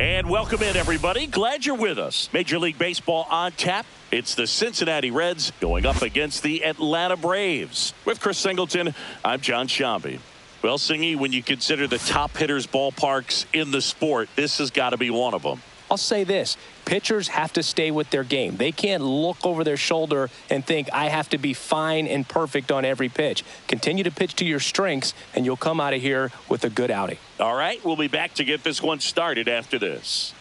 And welcome in, everybody. Glad you're with us. Major League Baseball on tap. It's the Cincinnati Reds going up against the Atlanta Braves. With Chris Singleton, I'm John Shambi. Well, Singy, when you consider the top hitters' ballparks in the sport, this has got to be one of them. I'll say this. Pitchers have to stay with their game. They can't look over their shoulder and think, I have to be fine and perfect on every pitch. Continue to pitch to your strengths, and you'll come out of here with a good outing. All right, we'll be back to get this one started after this.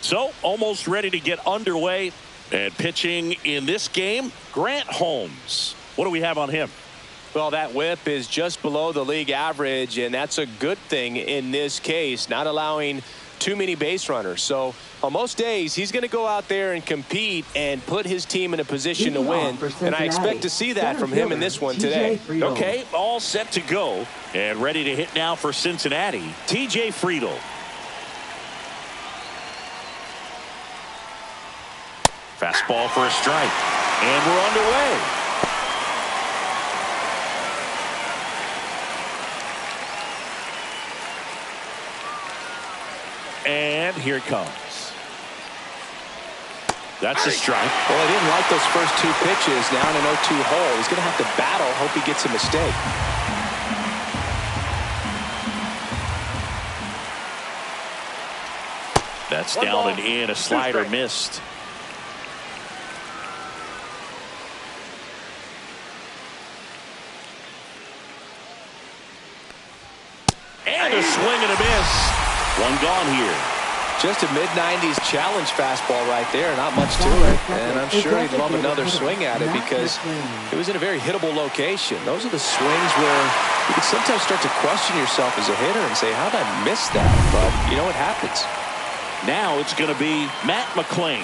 So, almost ready to get underway. And pitching in this game, Grant Holmes. What do we have on him? Well, that whip is just below the league average, and that's a good thing in this case, not allowing too many base runners. So on most days, he's going to go out there and compete and put his team in a position to win, and I expect to see that from him in this one today. Okay, all set to go and ready to hit now for Cincinnati, TJ Friedl. Fastball for a strike, and we're underway. And here it comes. That's a strike. Well, he didn't like those first two pitches. Now in an 0-2 hole. He's going to have to battle. Hope he gets a mistake. That's down and in. A slider missed. And a swing and a miss. One gone here. Just a mid-90s challenge fastball right there. Not much to it. And I'm sure he'd love another swing at it because it was in a very hittable location. Those are the swings where you can sometimes start to question yourself as a hitter and say, how did I miss that? But you know what happens. Now it's going to be Matt McClain.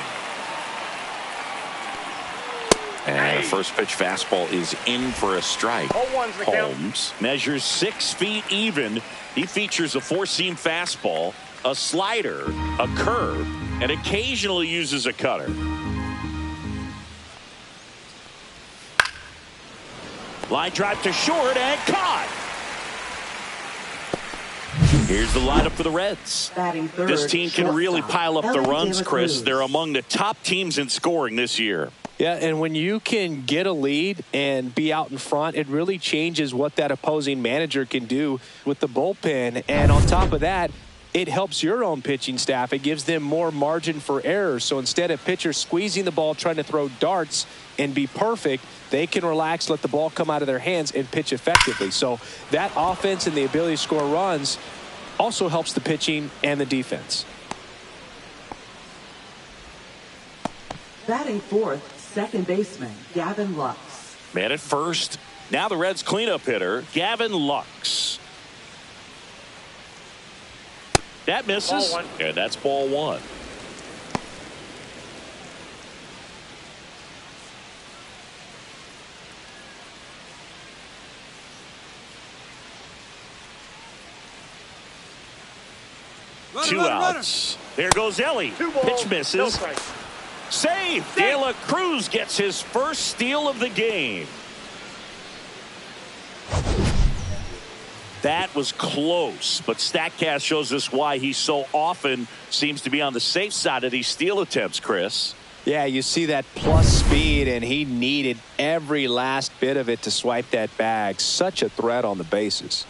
And the first pitch fastball is in for a strike. Holmes measures 6 feet even. He features a four-seam fastball, a slider, a curve, and occasionally uses a cutter. Line drive to short and caught. Here's the lineup for the Reds. This team can really pile up the runs, Chris. They're among the top teams in scoring this year. Yeah, and when you can get a lead and be out in front, it really changes what that opposing manager can do with the bullpen. And on top of that, it helps your own pitching staff. It gives them more margin for error. So instead of pitchers squeezing the ball, trying to throw darts and be perfect, they can relax, let the ball come out of their hands and pitch effectively. So that offense and the ability to score runs also helps the pitching and the defense. Batting fourth, second baseman, Gavin Lux. Man at first. Now the Reds cleanup hitter, Gavin Lux. That misses. And that's ball one. Two outs. There goes Ellie. Pitch misses. Save! De La Cruz gets his first steal of the game. That was close, but StatCast shows us why he so often seems to be on the safe side of these steal attempts, Chris. Yeah, you see that plus speed, and he needed every last bit of it to swipe that bag. Such a threat on the bases.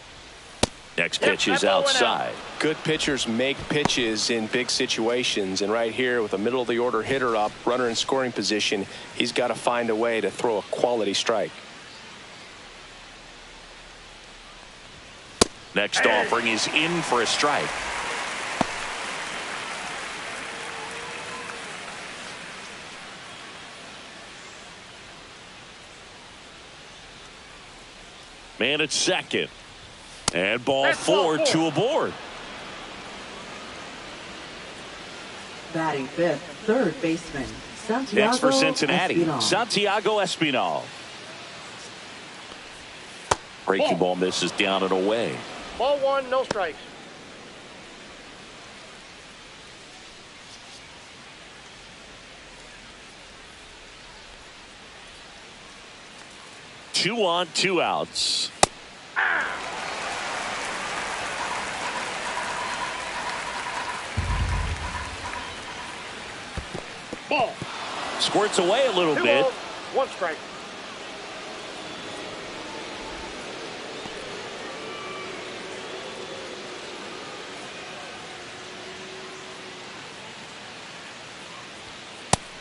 Next pitch is outside. Good pitchers make pitches in big situations, and right here with a middle of the order hitter up, runner in scoring position, he's got to find a way to throw a quality strike. Next offering is in for a strike. Man at second. And ball four to aboard. Batting fifth, third baseman, Santiago Next for Cincinnati, Espinal. Santiago Espinal. Breaking ball misses down and away. Ball one, no strikes. Two on, two outs. Ball. Squirts away a little 2 bit. balls, 1 strike.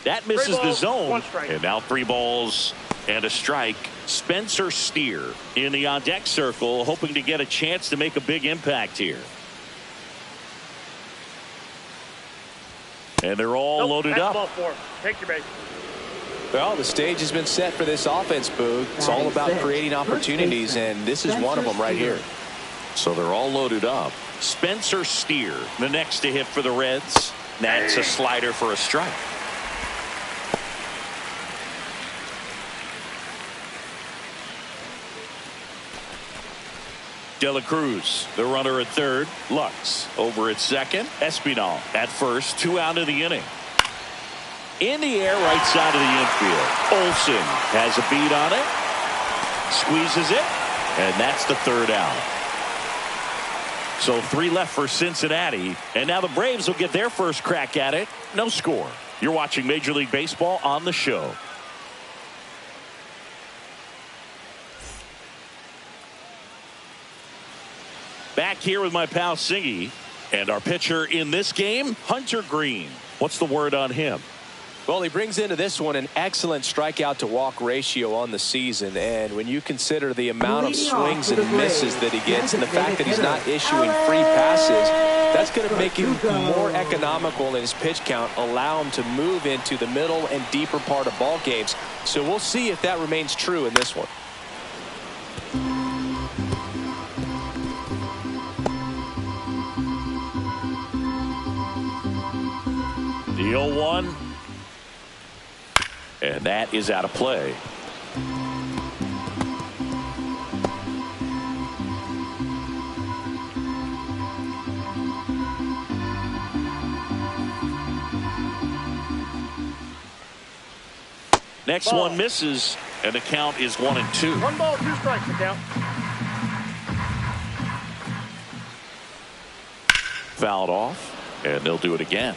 That misses the 3 balls, zone. 1 strike. And now 3 balls and a strike. Spencer Steer in the on-deck circle, hoping to get a chance to make a big impact here. And they're all loaded up. Ball 4. Take your base. Well, the stage has been set for this offense, Boog. It's all about creating opportunities, and this is one of them right here. So they're all loaded up. Spencer Steer, the next to hit for the Reds. That's a slider for a strike. De La Cruz, the runner at third. Lux over at second. Espinal at first. 2 out of the inning. In the air, right side of the infield. Olsen has a beat on it. Squeezes it. And that's the 3rd out. So 3 left for Cincinnati. And now the Braves will get their first crack at it. No score. You're watching Major League Baseball on the show. Back here with my pal Singy. And our pitcher in this game, Hunter Green. What's the word on him? Well, he brings into this one an excellent strikeout to walk ratio on the season. And when you consider the amount of swings and misses that he gets and the fact that he's not issuing free passes, that's going to make him more economical in his pitch count, allow him to move into the middle and deeper part of ball games. So we'll see if that remains true in this one. The 0-1. And that is out of play. Next one misses, and the count is 1-2. 1 ball, 2 strikes, the count. Fouled off, and they'll do it again.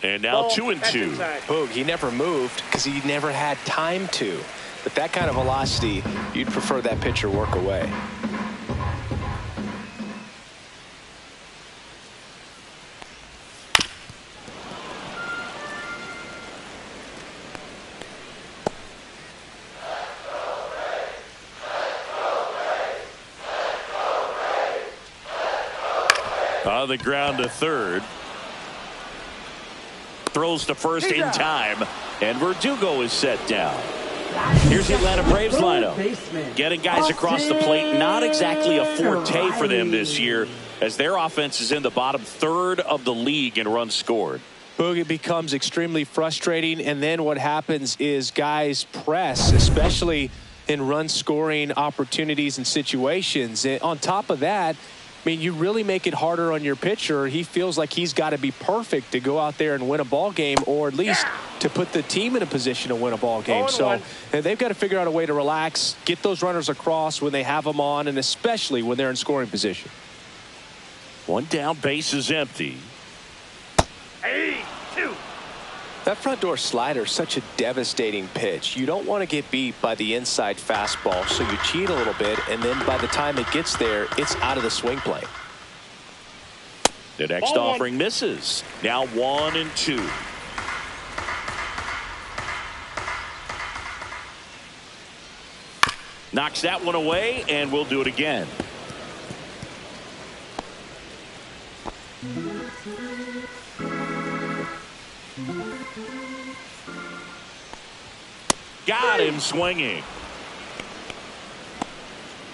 And now 2-2. Boog, he never moved because he never had time to. But that kind of velocity, you'd prefer that pitcher work away. On the ground to third. Throws to first in time, and Verdugo is set down. Here's the Atlanta Braves lineup. Getting guys across the plate, not exactly a forte for them this year, as their offense is in the bottom 1/3 of the league in runs scored. Boog, it becomes extremely frustrating, and then what happens is guys press, especially in run scoring opportunities and situations. And on top of that, I mean, you really make it harder on your pitcher. He feels like he's got to be perfect to go out there and win a ball game, or at least to put the team in a position to win a ball game. So they've got to figure out a way to relax, get those runners across when they have them on, and especially when they're in scoring position. 1 down, base is empty. 2. That front door slider is such a devastating pitch. You don't want to get beat by the inside fastball, so you cheat a little bit, and then by the time it gets there, it's out of the swing plane. The next offering misses. Now 1-2. Knocks that one away, and we'll do it again. Got him swinging.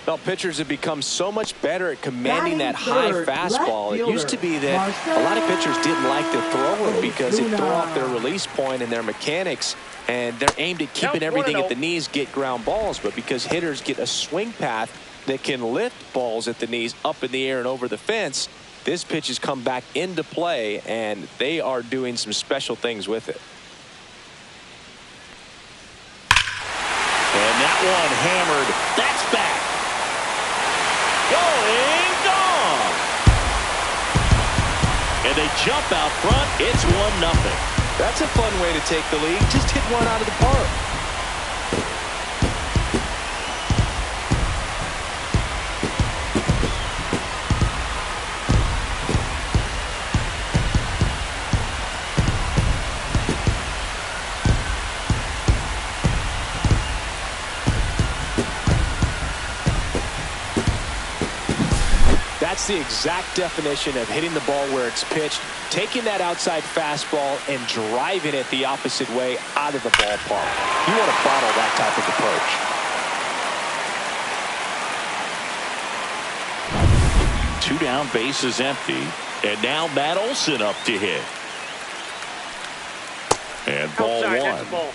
Well, pitchers have become so much better at commanding that high fastball. It used to be that a lot of pitchers didn't like to throw it because it threw off their release point and their mechanics, and they're aimed at keeping everything at the knees, get ground balls. But because hitters get a swing path that can lift balls at the knees up in the air and over the fence, this pitch has come back into play, and they are doing some special things with it. one hammered. That's back. Going gone. And they jump out front. It's 1-0. That's a fun way to take the lead. Just hit one out of the park. That's the exact definition of hitting the ball where it's pitched, taking that outside fastball and driving it the opposite way out of the ballpark. You want to bottle that type of approach. 2 down, bases empty. And now Matt Olson up to hit. And ball Outside, one. that's a ball.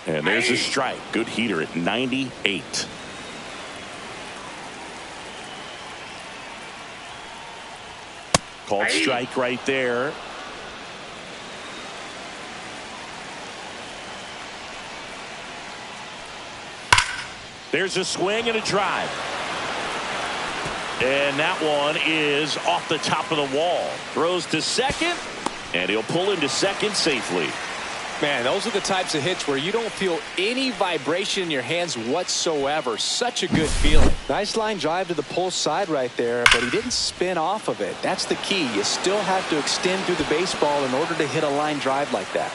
And there's a strike. Good heater at 98. Called strike right there. There's a swing and a drive. And that one is off the top of the wall. Throws to second, and he'll pull into second safely. Man, those are the types of hits where you don't feel any vibration in your hands whatsoever. Such a good feeling. Nice line drive to the pull side right there, but he didn't spin off of it. That's the key. You still have to extend through the baseball in order to hit a line drive like that.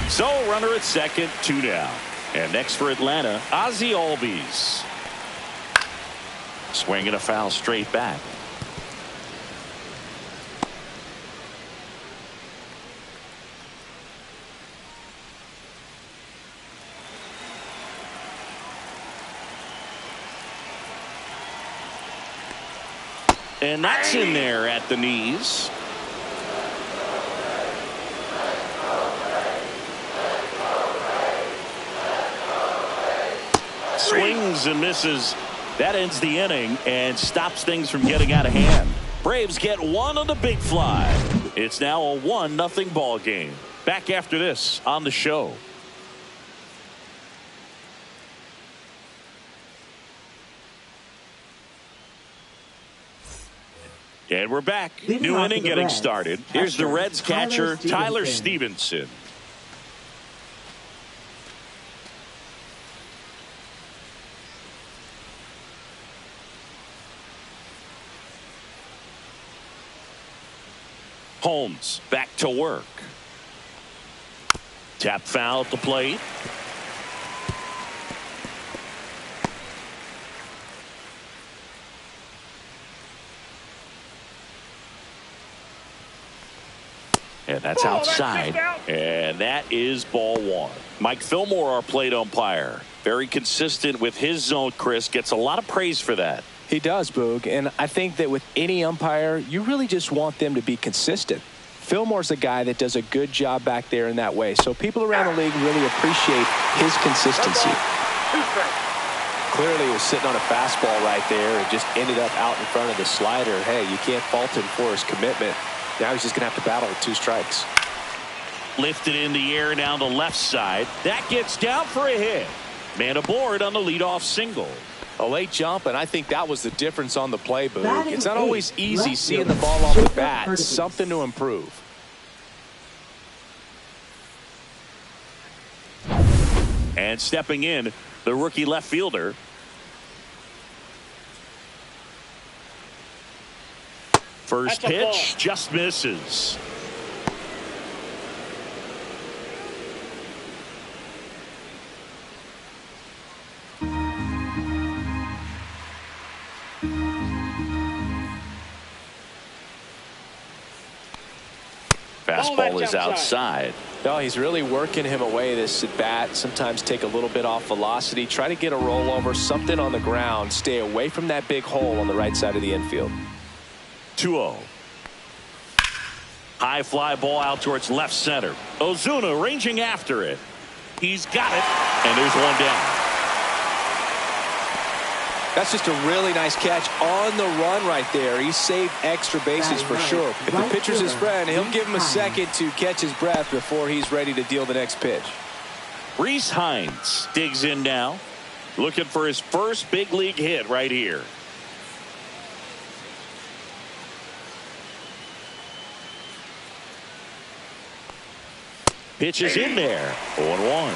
So runner at second, 2 down. And next for Atlanta, Ozzie Albies. Swinging a foul straight back. And that's in there at the knees. Swings and misses. That ends the inning and stops things from getting out of hand. Braves get one on the big fly. It's now a 1-0 ball game. Back after this on the show. And we're back. New inning getting started. Here's the Reds catcher, Tyler Stevenson. Holmes back to work. Tap foul at the plate. And that's outside. And that is ball one. Mike Fillmore, our plate umpire. Very consistent with his zone, Chris. Gets a lot of praise for that. He does, Boog. And I think that with any umpire, you really just want them to be consistent. Fillmore's a guy that does a good job back there in that way. So people around the league really appreciate his consistency. Clearly he was sitting on a fastball right there and just ended up out in front of the slider. Hey, you can't fault him for his commitment. Now he's just going to have to battle with 2 strikes. Lifted in the air down the left side. That gets down for a hit. Man aboard on the leadoff single. A late jump, and I think that was the difference on the play, Boog. Batting It's not always eighth, easy left seeing the fielder, ball off the Jacob bat. Curtis. Something to improve. And stepping in, the rookie left fielder. First That's a ball. pitch just misses. Fastball is outside. No, he's really working him away this at bat. Sometimes take a little bit off velocity. Try to get a rollover, something on the ground. Stay away from that big hole on the right side of the infield. 2-0. High fly ball out towards left center. Ozuna ranging after it. He's got it. And there's one down. That's just a really nice catch on the run right there. He saved extra bases for sure. If the pitcher's his friend, he'll give him a second to catch his breath before he's ready to deal the next pitch. Reese Hines digs in now, looking for his first big league hit right here. Pitch is in there. 0-1.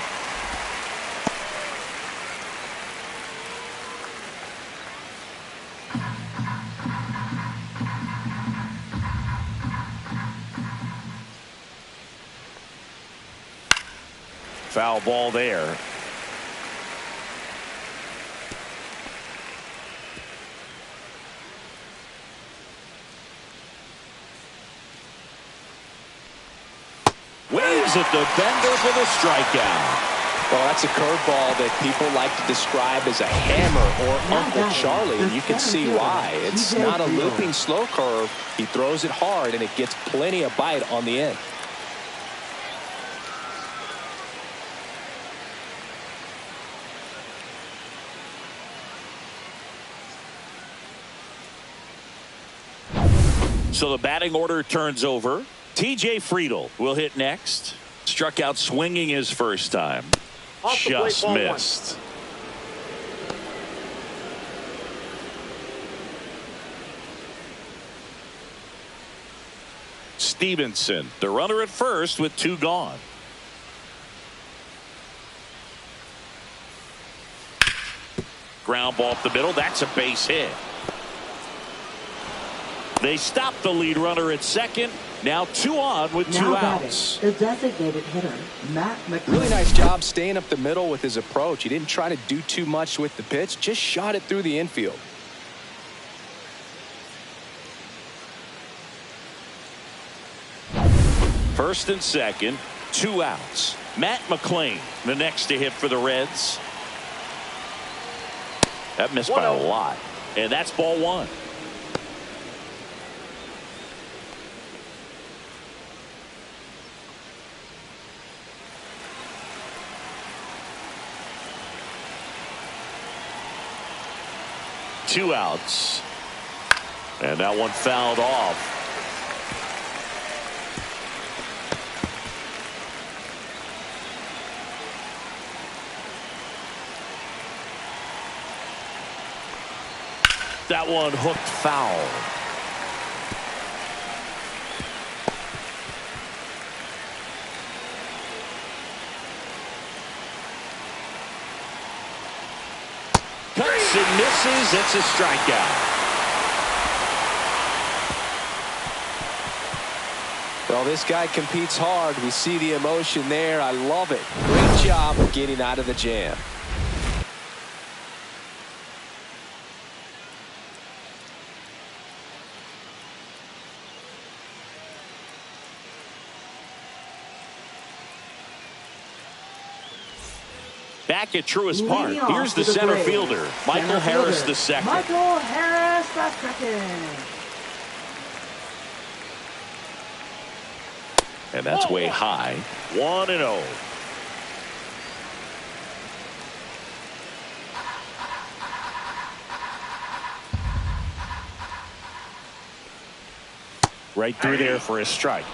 Foul ball there. Waves at the bender for the strikeout. Well, that's a curveball that people like to describe as a hammer or Uncle Charlie, and you can see why. It's not a looping slow curve. He throws it hard, and it gets plenty of bite on the end. So the batting order turns over. TJ Friedl will hit next. Struck out swinging his first time. Just missed. Stevenson, the runner at first with 2 gone. Ground ball up the middle. That's a base hit. They stop the lead runner at second. Now 2 on with 2 outs. The designated hitter, Matt McClain. Really nice job staying up the middle with his approach. He didn't try to do too much with the pitch, just shot it through the infield. First and second, 2 outs. Matt McClain, the next to hit for the Reds. That missed by a lot. And that's ball 1. Two outs. And that one fouled off. That one hooked foul. Cuts and misses. It's a strikeout. Well, this guy competes hard. We see the emotion there. I love it. Great job of getting out of the jam. Back at Truist Park, here's the center fielder, Michael Harris II. Michael Harris II. And that's way high. 1-0. Right through there for a strike.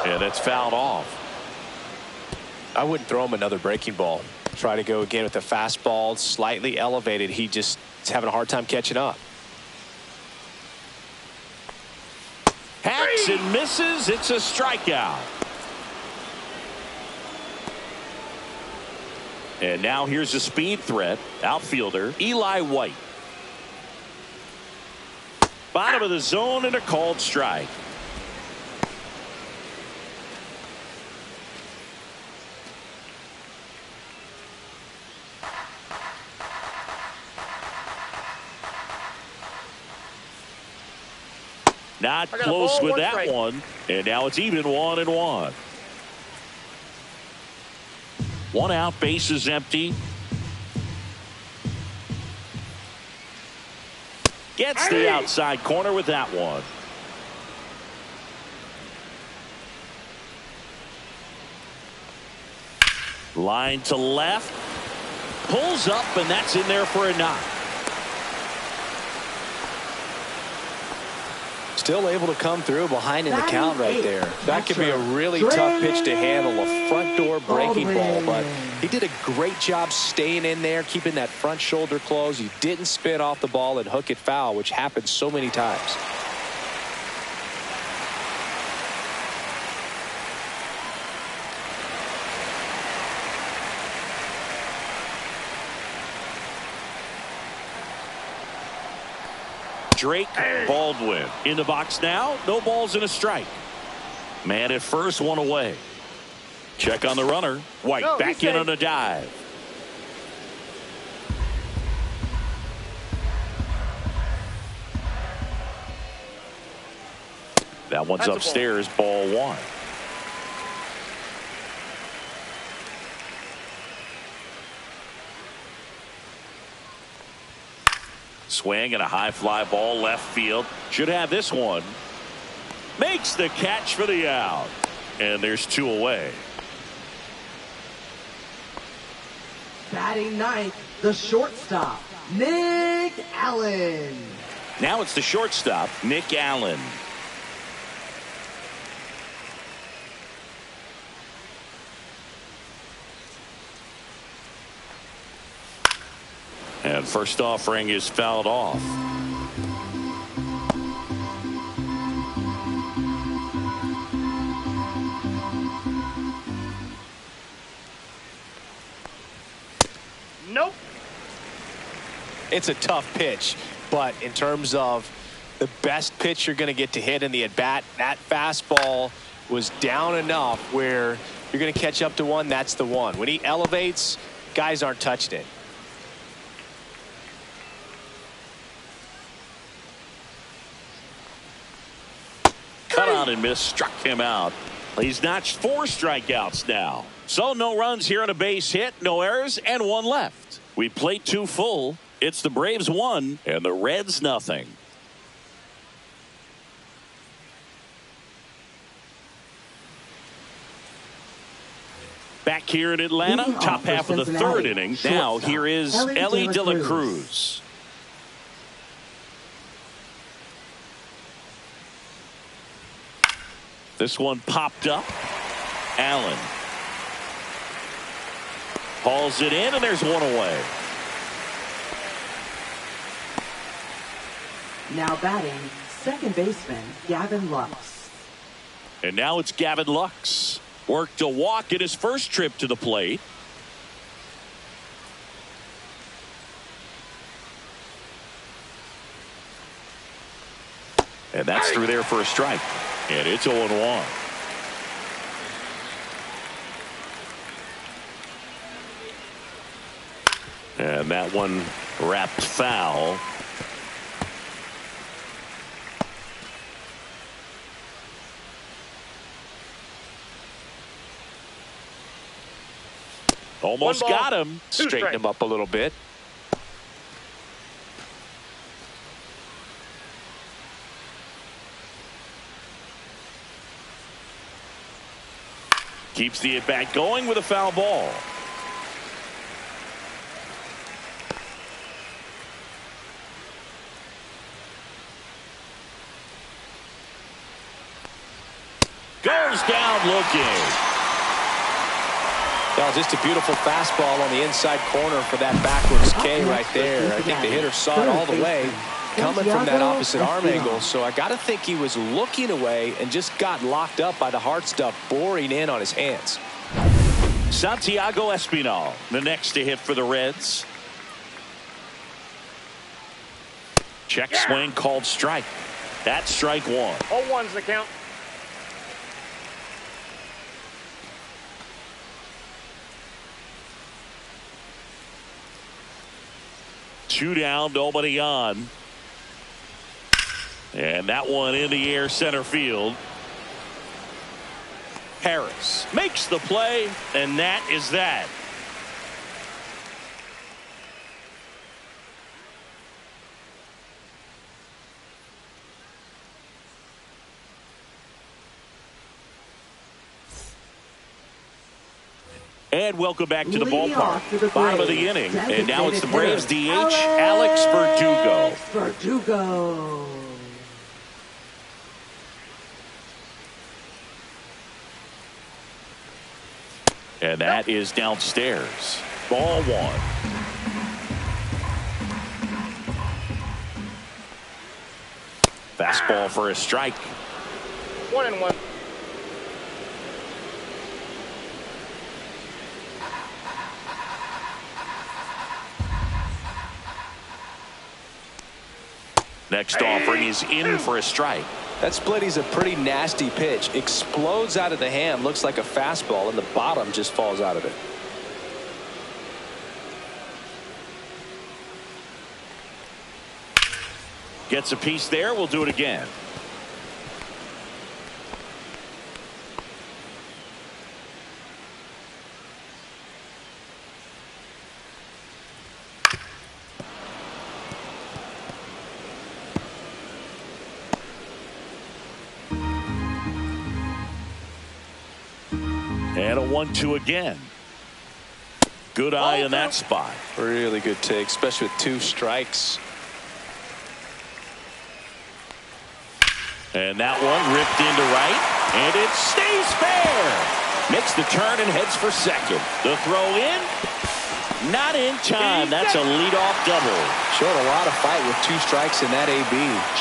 And it's fouled off. I wouldn't throw him another breaking ball. Try to go again with the fastball, slightly elevated. He just is having a hard time catching up. Hacks and misses. It's a strikeout. And now here's a speed threat. Outfielder Eli White. Bottom of the zone and a called strike. Not close with that one. And now it's even 1-1. 1 out, base is empty. Gets the outside corner with that one. Line to left. Pulls up, and that's in there for a knock. Still able to come through behind in the count right there. That could be a really tough pitch to handle, a front door breaking ball, but he did a great job staying in there, keeping that front shoulder closed. He didn't spin off the ball and hook it foul, which happens so many times. Drake Baldwin in the box now. No balls and a strike. Man at first, one away. Check on the runner. White back in on a dive. That one's upstairs, ball one. Swing and a high fly ball left field. Should have this one. Makes the catch for the out. And there's two away. Batting ninth, the shortstop, Nick Allen. Now it's the shortstop, Nick Allen. And first offering is fouled off. Nope. It's a tough pitch, but in terms of the best pitch you're going to get to hit in the at-bat, that fastball was down enough where you're going to catch up to one. That's the one. When he elevates, guys aren't touching it. Cut on and miss, struck him out. He's notched 4 strikeouts now. So no runs here on a base hit, no errors, and 1 left. We played 2 full. It's the Braves 1 and the Reds nothing. Back here in Atlanta, top half of the 3rd inning. Now here is Ellie De La Cruz. This one popped up. Allen hauls it in, and there's 1 away. Now batting, second baseman, Gavin Lux. And now it's Gavin Lux. Worked a walk in his first trip to the plate. And that's through there for a strike. And it's 0-1. And that one wrapped foul. Almost got him. Straighten him up a little bit. Keeps the at-bat going with a foul ball. Goes down looking. Well, just a beautiful fastball on the inside corner for that backwards K right there. I think the hitter saw it all the way coming from that opposite arm angle. So I got to think he was looking away and just got locked up by the hard stuff boring in on his hands. Santiago Espinal, the next to hit for the Reds. Check swing called strike. That's strike 1. 0-1's the count. Two down, nobody on. And that one in the air center field. Harris makes the play, and that is that. And welcome back to the Leading off ballpark. for the Bottom of the Braves, inning. And now it's the Braves DH, designated Alex Verdugo. Alex Verdugo. And that is downstairs. Ball one. Fastball for a strike. 1-1. Next offering is in for a strike. That splitty's a pretty nasty pitch. Explodes out of the hand, looks like a fastball, and the bottom just falls out of it. Gets a piece there. We'll do it again. And a 1-2 again. Good eye in that spot. Really good take, especially with 2 strikes. And that one ripped into right, and it stays fair. Makes the turn and heads for second. The throw in, not in time. That's a leadoff double. Showed a lot of fight with 2 strikes in that AB.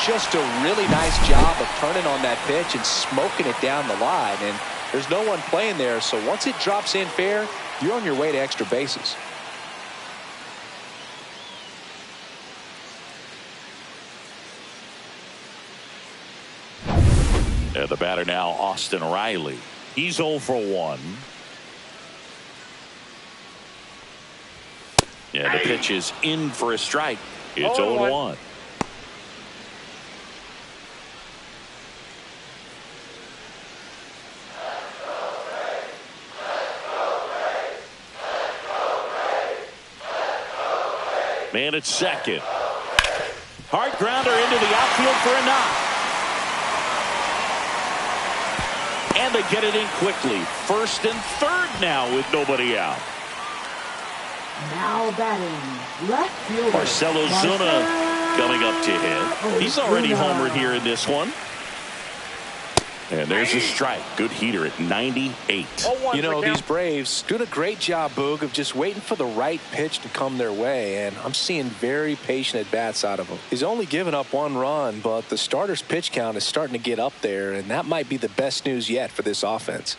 Just a really nice job of turning on that pitch and smoking it down the line. And there's no one playing there, so once it drops in fair, you're on your way to extra bases. And the batter now, Austin Riley. He's 0 for 1. And the pitch is in for a strike. It's 0-1. Man at second. Hard grounder into the outfield for a knock. And they get it in quickly. First and third now with nobody out. Now batting, left fielder Marcell Ozuna coming up to hit. He's already homered here in this one. And there's a strike. Good heater at 98. You know, these Braves doing a great job, Boog, of just waiting for the right pitch to come their way, and I'm seeing very patient at-bats out of him. He's only given up 1 run, but the starter's pitch count is starting to get up there, and that might be the best news yet for this offense.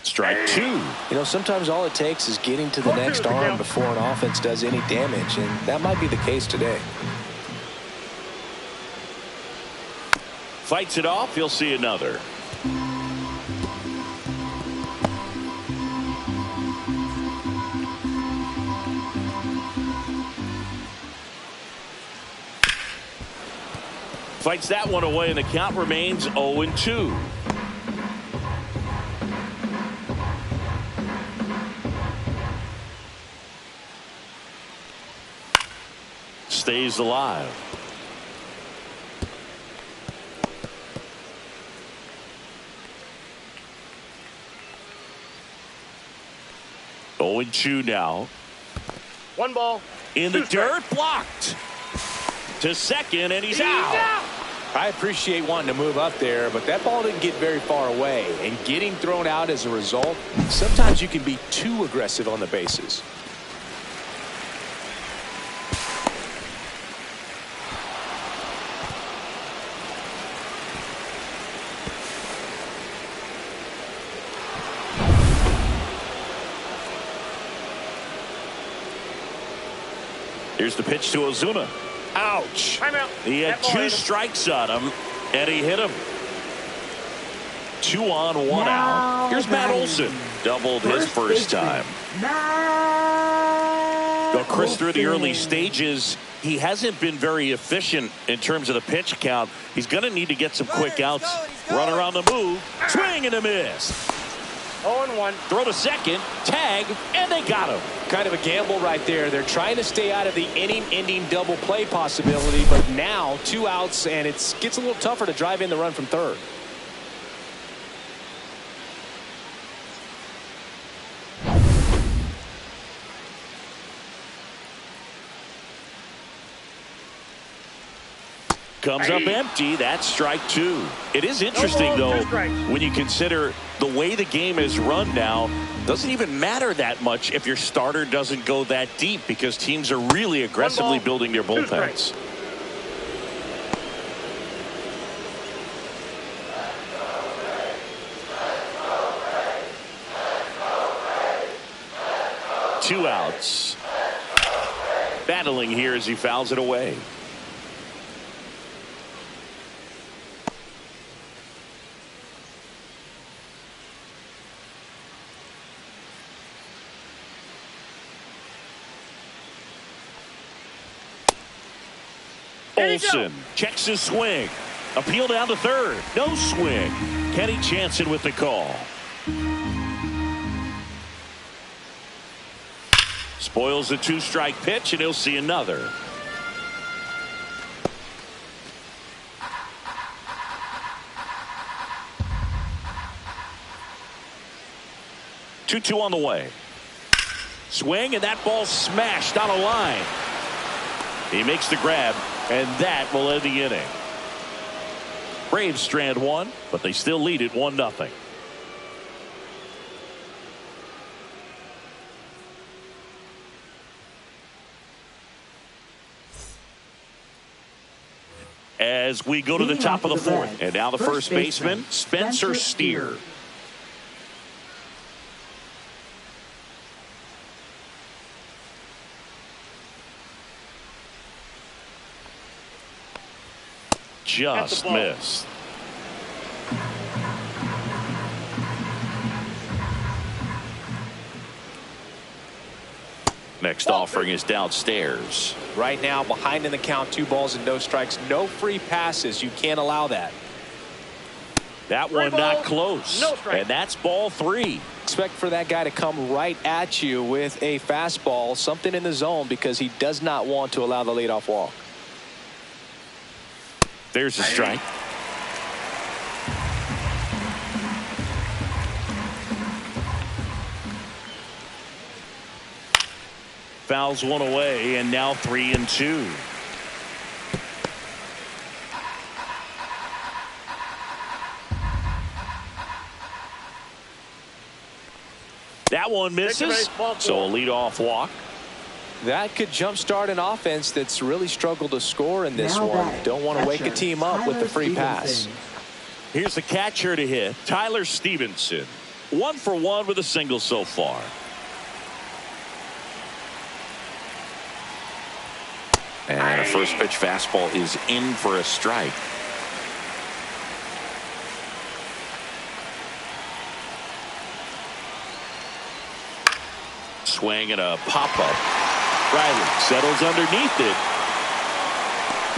Strike 2. You know, sometimes all it takes is getting to the next arm before an offense does any damage, and that might be the case today. Fights it off. He'll see another. Fights that one away, and the count remains 0-2. Stays alive. Chew now. 1 ball. In the dirt, blocked. To second, and he's out. I appreciate wanting to move up there, but that ball didn't get very far away. And getting thrown out as a result, sometimes you can be too aggressive on the bases. Here's the pitch to Ozuna. Ouch. Timeout. He had 2 strikes on him, and he hit him. 2 on, 1 out. Here's Matt Olson. Doubled his first time. Well, Chris, through the early stages, he hasn't been very efficient in terms of the pitch count. He's going to need to get some quick outs. Runner on the move. Swing and a miss. 0-1. Throw to second, tag, and they got him. Kind of a gamble right there. They're trying to stay out of the inning-ending double play possibility, but now 2 outs, and it gets a little tougher to drive in the run from third. comes up empty. That's strike two. It is interesting, though, when you consider the way the game is run now, doesn't even matter that much if your starter doesn't go that deep because teams are really aggressively building their bullpens. Two outs. Battling here as he fouls it away. Olsen checks his swing. Appeal down to third. No swing. Kenny Jansen with the call. Spoils the two-strike pitch, and he'll see another. Two on the way. Swing, and that ball smashed on a line. He makes the grab, and that will end the inning. Braves strand one, but they still lead it 1-0. As we go to the top of the fourth, and now the first baseman, Spencer Steer. Just missed. Next offering is downstairs. Right now, behind in the count, 2 balls and no strikes, no free passes. You can't allow that. That one not close. And that's ball 3. Expect for that guy to come right at you with a fastball, something in the zone, because he does not want to allow the leadoff walk. There's a strike. Fouls one away, and now 3-2. That one misses, so a leadoff walk. That could jumpstart an offense that's really struggled to score in this one. Don't want to wake a team up with the free pass. Here's the catcher to hit, Tyler Stevenson. 1 for 1 with a single so far. And a first pitch fastball is in for a strike. Swing and a pop-up. Riley settles underneath it.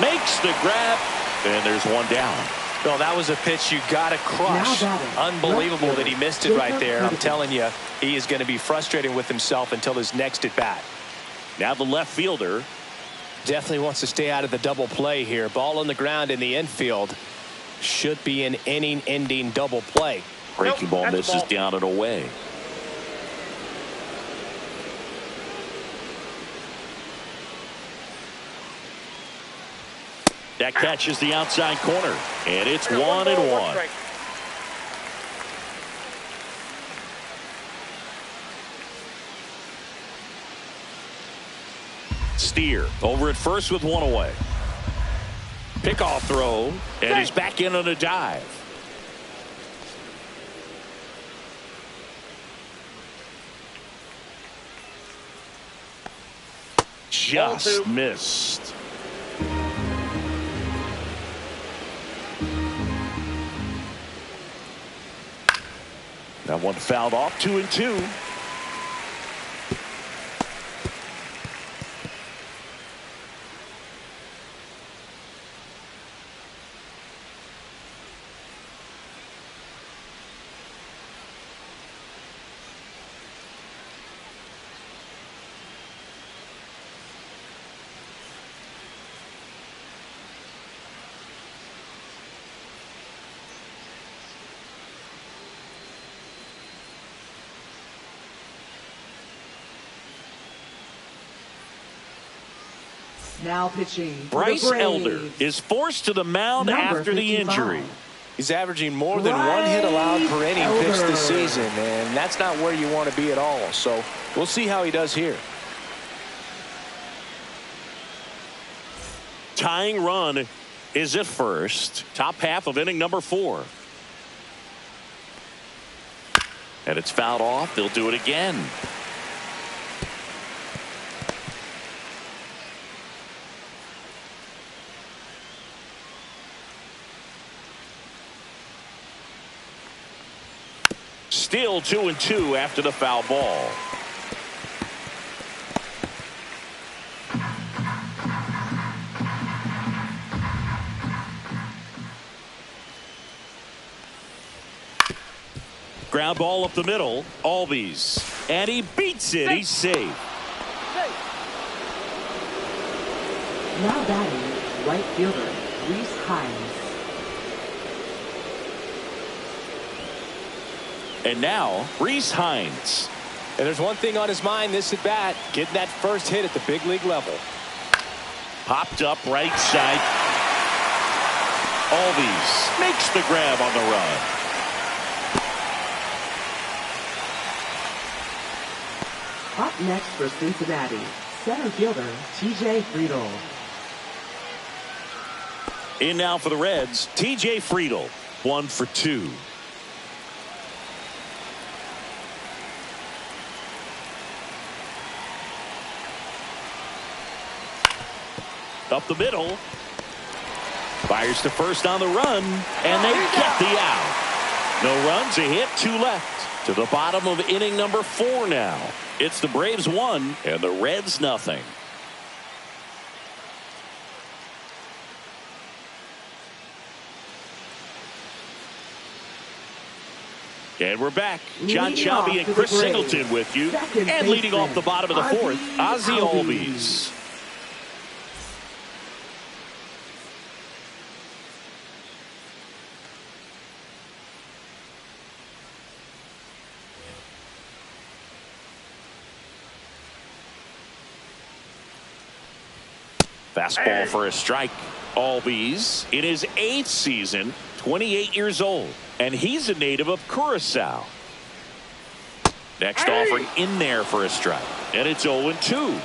Makes the grab. And there's one down. Well, that was a pitch you got to crush. Unbelievable that he missed it right there. I'm telling you, he is going to be frustrated with himself until his next at bat. Now the left fielder. Definitely wants to stay out of the double play here. Ball on the ground in the infield. Should be an inning-ending double play. Breaking ball misses down and away. That catches the outside corner, and it's 1-1. Steer over at first with 1 away. Pickoff throw, and he's back in on a dive. Just missed. That one fouled off. 2-2. Now pitching for the Bryce Braves, Elder is forced to the mound number after the 55. injury. He's averaging more than 1 hit allowed per inning pitched this Elder. season, and that's not where you want to be at all. So we'll see how he does here. Tying run is at first. Top half of inning number 4. And it's fouled off. They'll do it again. Still 2-2 after the foul ball. Ground ball up the middle. Albies. And he beats it. He's safe. Now batting, right fielder, Reese Hines. And now, Reese Hines. And there's one thing on his mind this at bat, getting that first hit at the big league level. Popped up right side. Albies makes the grab on the run. Up next for Cincinnati, center fielder TJ Friedel. In now for the Reds, TJ Friedel. 1 for 2. Up the middle. Fires to first on the run, and they get the out. No runs, a hit, 2 left. To the bottom of inning number 4 now. It's the Braves 1 and the Reds nothing. And we're back. John Leading off Sciambi and for the Chris Braves, Singleton with you. second And leading off the bottom of the baseman, 4th, Ozzie Albies. Albies. Fastball for a strike. Albies in his 8th season, 28 years old, and he's a native of Curacao. Next offering in there for a strike, and it's 0-2.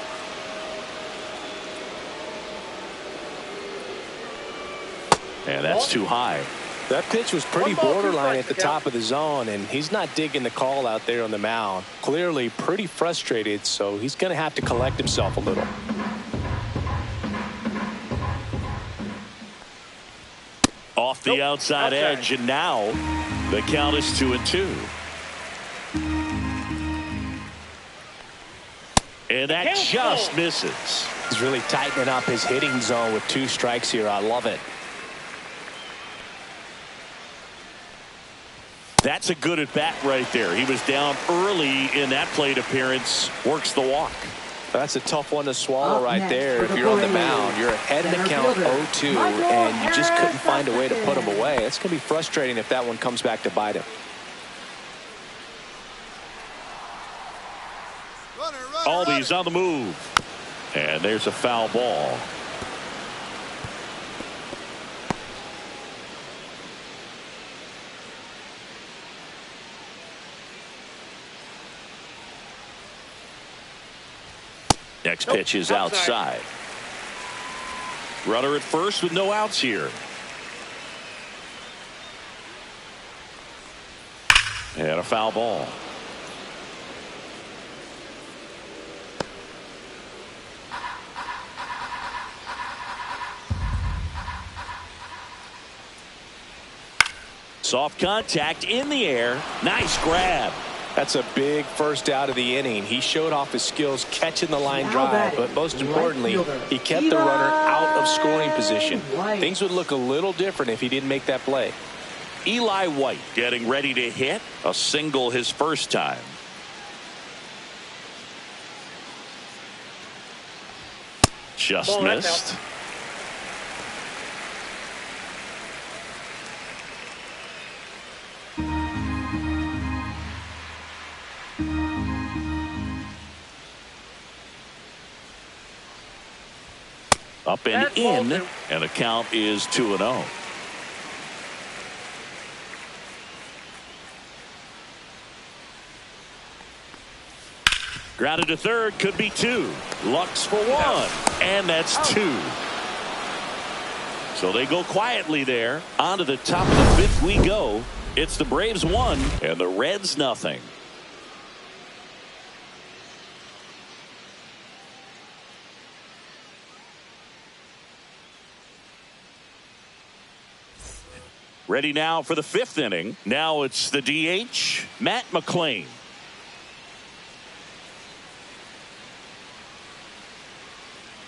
And that's too high. That pitch was pretty 1 ball, 2 borderline at strikes, the top of the zone, and he's not digging the call out there on the mound. Clearly pretty frustrated, so he's going to have to collect himself a little. Off the outside edge, and now the count is 2-2. And that just misses. He's really tightening up his hitting zone with 2 strikes here. I love it. That's a good at bat right there. He was down early in that plate appearance. Works the walk. That's a tough one to swallow Up right next there. for If the you're on the Braves, mound, you're ahead in the center count fielder, 0-2, Michael and you just couldn't find a way to put him Harris. away. It's going to be frustrating if that one comes back to bite him. Albies on the move. And there's a foul ball. Next pitch is outside. Runner at first with no outs here. And a foul ball. Soft contact in the air. Nice grab. That's a big first out of the inning. He showed off his skills catching the line Now drive, batting, but most right importantly, fielder, he kept the runner out of scoring position. White. Things would look a little different if he didn't make that play. Eli White getting ready to hit a single his first time. Just Ball, that's missed. out. Up and That's ball in, two. and the count is 2-0. Grounded to third, could be two. Lux for one, and that's two. So they go quietly there. On to the top of the fifth we go. It's the Braves 1 and the Reds nothing. Ready now for the fifth inning. Now it's the DH, Matt McClain.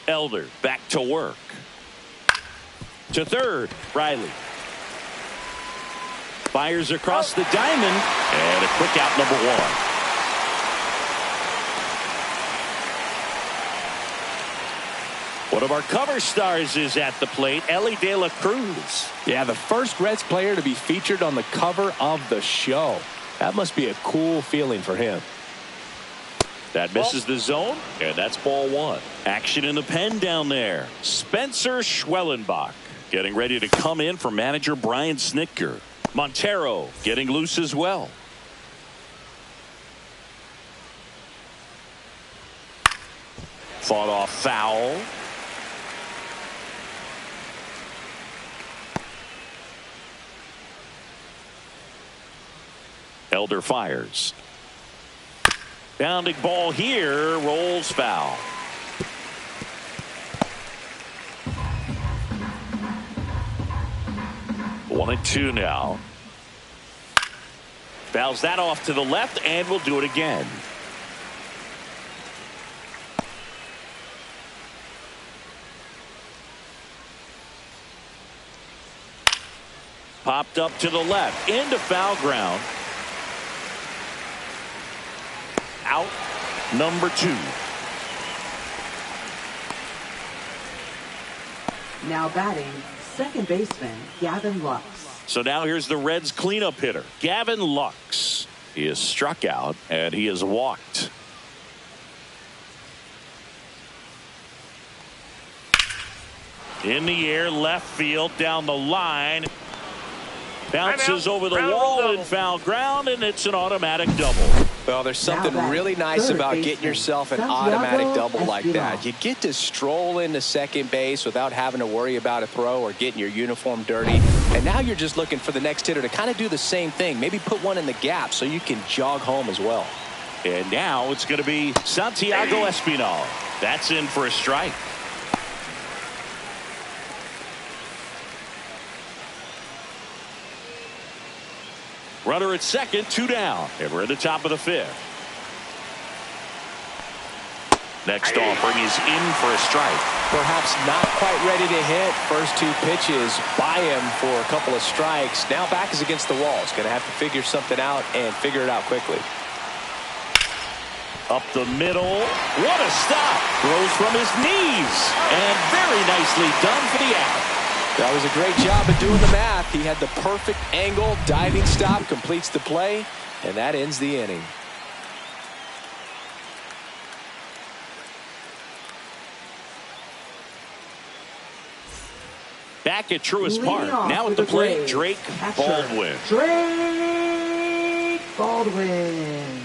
Elder back to work. To third, Riley. Fires across the diamond, and a quick out, number one. One of our cover stars is at the plate, Ellie De La Cruz. Yeah, the first Reds player to be featured on the cover of the show. That must be a cool feeling for him. That misses the zone, and that's ball one. Action in the pen down there. Spencer Schwellenbach getting ready to come in for manager Brian Snitker. Montero getting loose as well. Fought off foul. Elder fires. Bounding ball here, rolls foul. One and two now. Fouls that off to the left, and we'll do it again. Popped up to the left, into foul ground. Out, number two. Now batting, second baseman Gavin Lux. So now here's the Reds cleanup hitter, Gavin Lux. He is struck out, and he is walked. In the air, left field, down the line. Bounces over the wall in foul ground, and it's an automatic double. Well, there's something really nice about getting yourself an automatic double like that. You get to stroll into second base without having to worry about a throw or getting your uniform dirty. And now you're just looking for the next hitter to kind of do the same thing. Maybe put one in the gap so you can jog home as well. And now it's going to be Santiago Espinal. That's in for a strike. Runner at second, two down, and we're at the top of the fifth. Next offering is in for a strike. Perhaps not quite ready to hit. First two pitches by him for a couple of strikes. Now back is against the wall. He's going to have to figure something out and figure it out quickly. Up the middle. What a stop. Throws from his knees. And very nicely done for the out. That was a great job of doing the math. He had the perfect angle. Diving stop completes the play, and that ends the inning. Back at Truist Park. Now at the plate, Drake Baldwin. Drake Baldwin.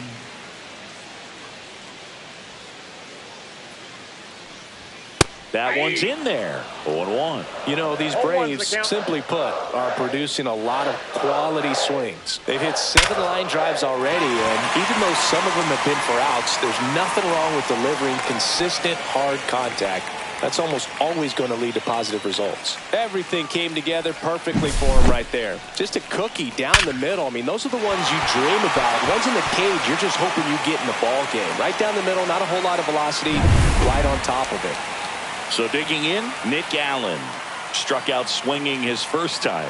That one's in there. 0-1. You know, these Braves, simply put, are producing a lot of quality swings. They've hit 7 line drives already, and even though some of them have been for outs, there's nothing wrong with delivering consistent, hard contact. That's almost always going to lead to positive results. Everything came together perfectly for him right there. Just a cookie down the middle. I mean, those are the ones you dream about. Ones in the cage, you're just hoping you get in the ball game. Right down the middle, not a whole lot of velocity, right on top of it. So digging in, Nick Allen. Struck out swinging his first time.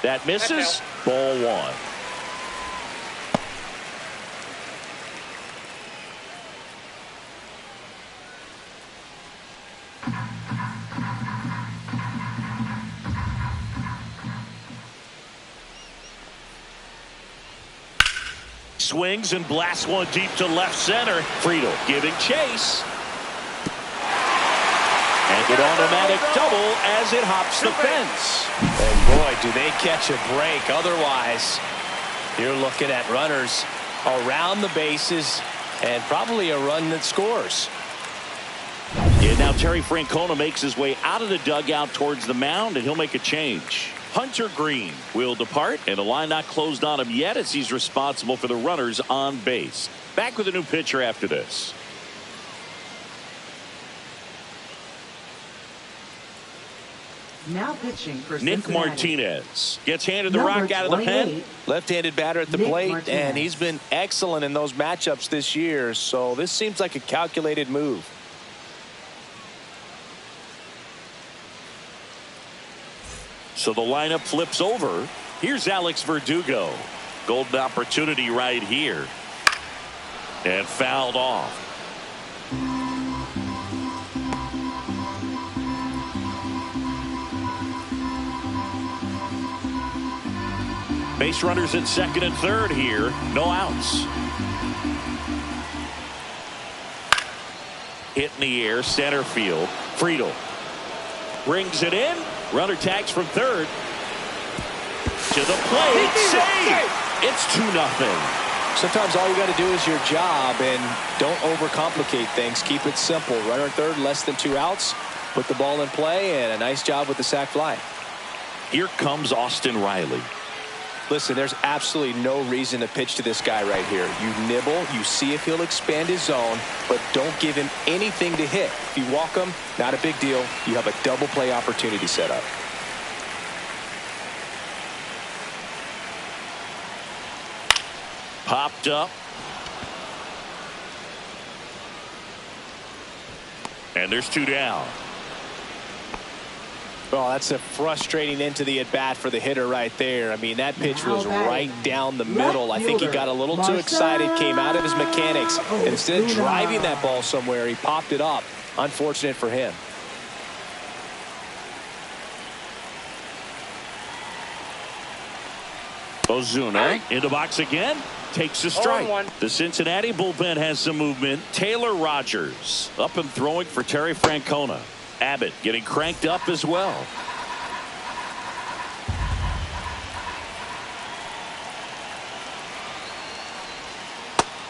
That misses. Ball one. Swings and blasts one deep to left center. Friedel giving chase. An automatic double as it hops the fence. And boy, do they catch a break. Otherwise, you're looking at runners around the bases and probably a run that scores. And now Terry Francona makes his way out of the dugout towards the mound, and he'll make a change. Hunter Green will depart, and the line not closed on him yet as he's responsible for the runners on base. Back with a new pitcher after this. Now pitching for Nick Cincinnati. Martinez gets handed the Number rock out of the pen. 28. Left-handed batter at the Nick plate, Martinez. and he's been excellent in those matchups this year, so this seems like a calculated move. So the lineup flips over. Here's Alex Verdugo. Golden opportunity right here. And fouled off. Base runners at second and third here. No outs. Hit in the air, center field. Friedel brings it in. Runner tags from third. To the plate. Save. It's 2-0. Sometimes all you got to do is your job, and don't overcomplicate things. Keep it simple. Runner at third, less than 2 outs. Put the ball in play, and a nice job with the sac fly. Here comes Austin Riley. Listen, there's absolutely no reason to pitch to this guy right here. You nibble, you see if he'll expand his zone, but don't give him anything to hit. If you walk him, not a big deal. You have a double play opportunity set up. Popped up. And there's 2 down. Oh, that's a frustrating end to the at-bat for the hitter right there. I mean, that pitch was right down the middle. I think he got a little too excited, came out of his mechanics. Instead of driving that ball somewhere, he popped it up. Unfortunate for him. Ozuna in the box again. Takes a strike. 0-1. The Cincinnati bullpen has some movement. Taylor Rogers up and throwing for Terry Francona. Abbott getting cranked up as well.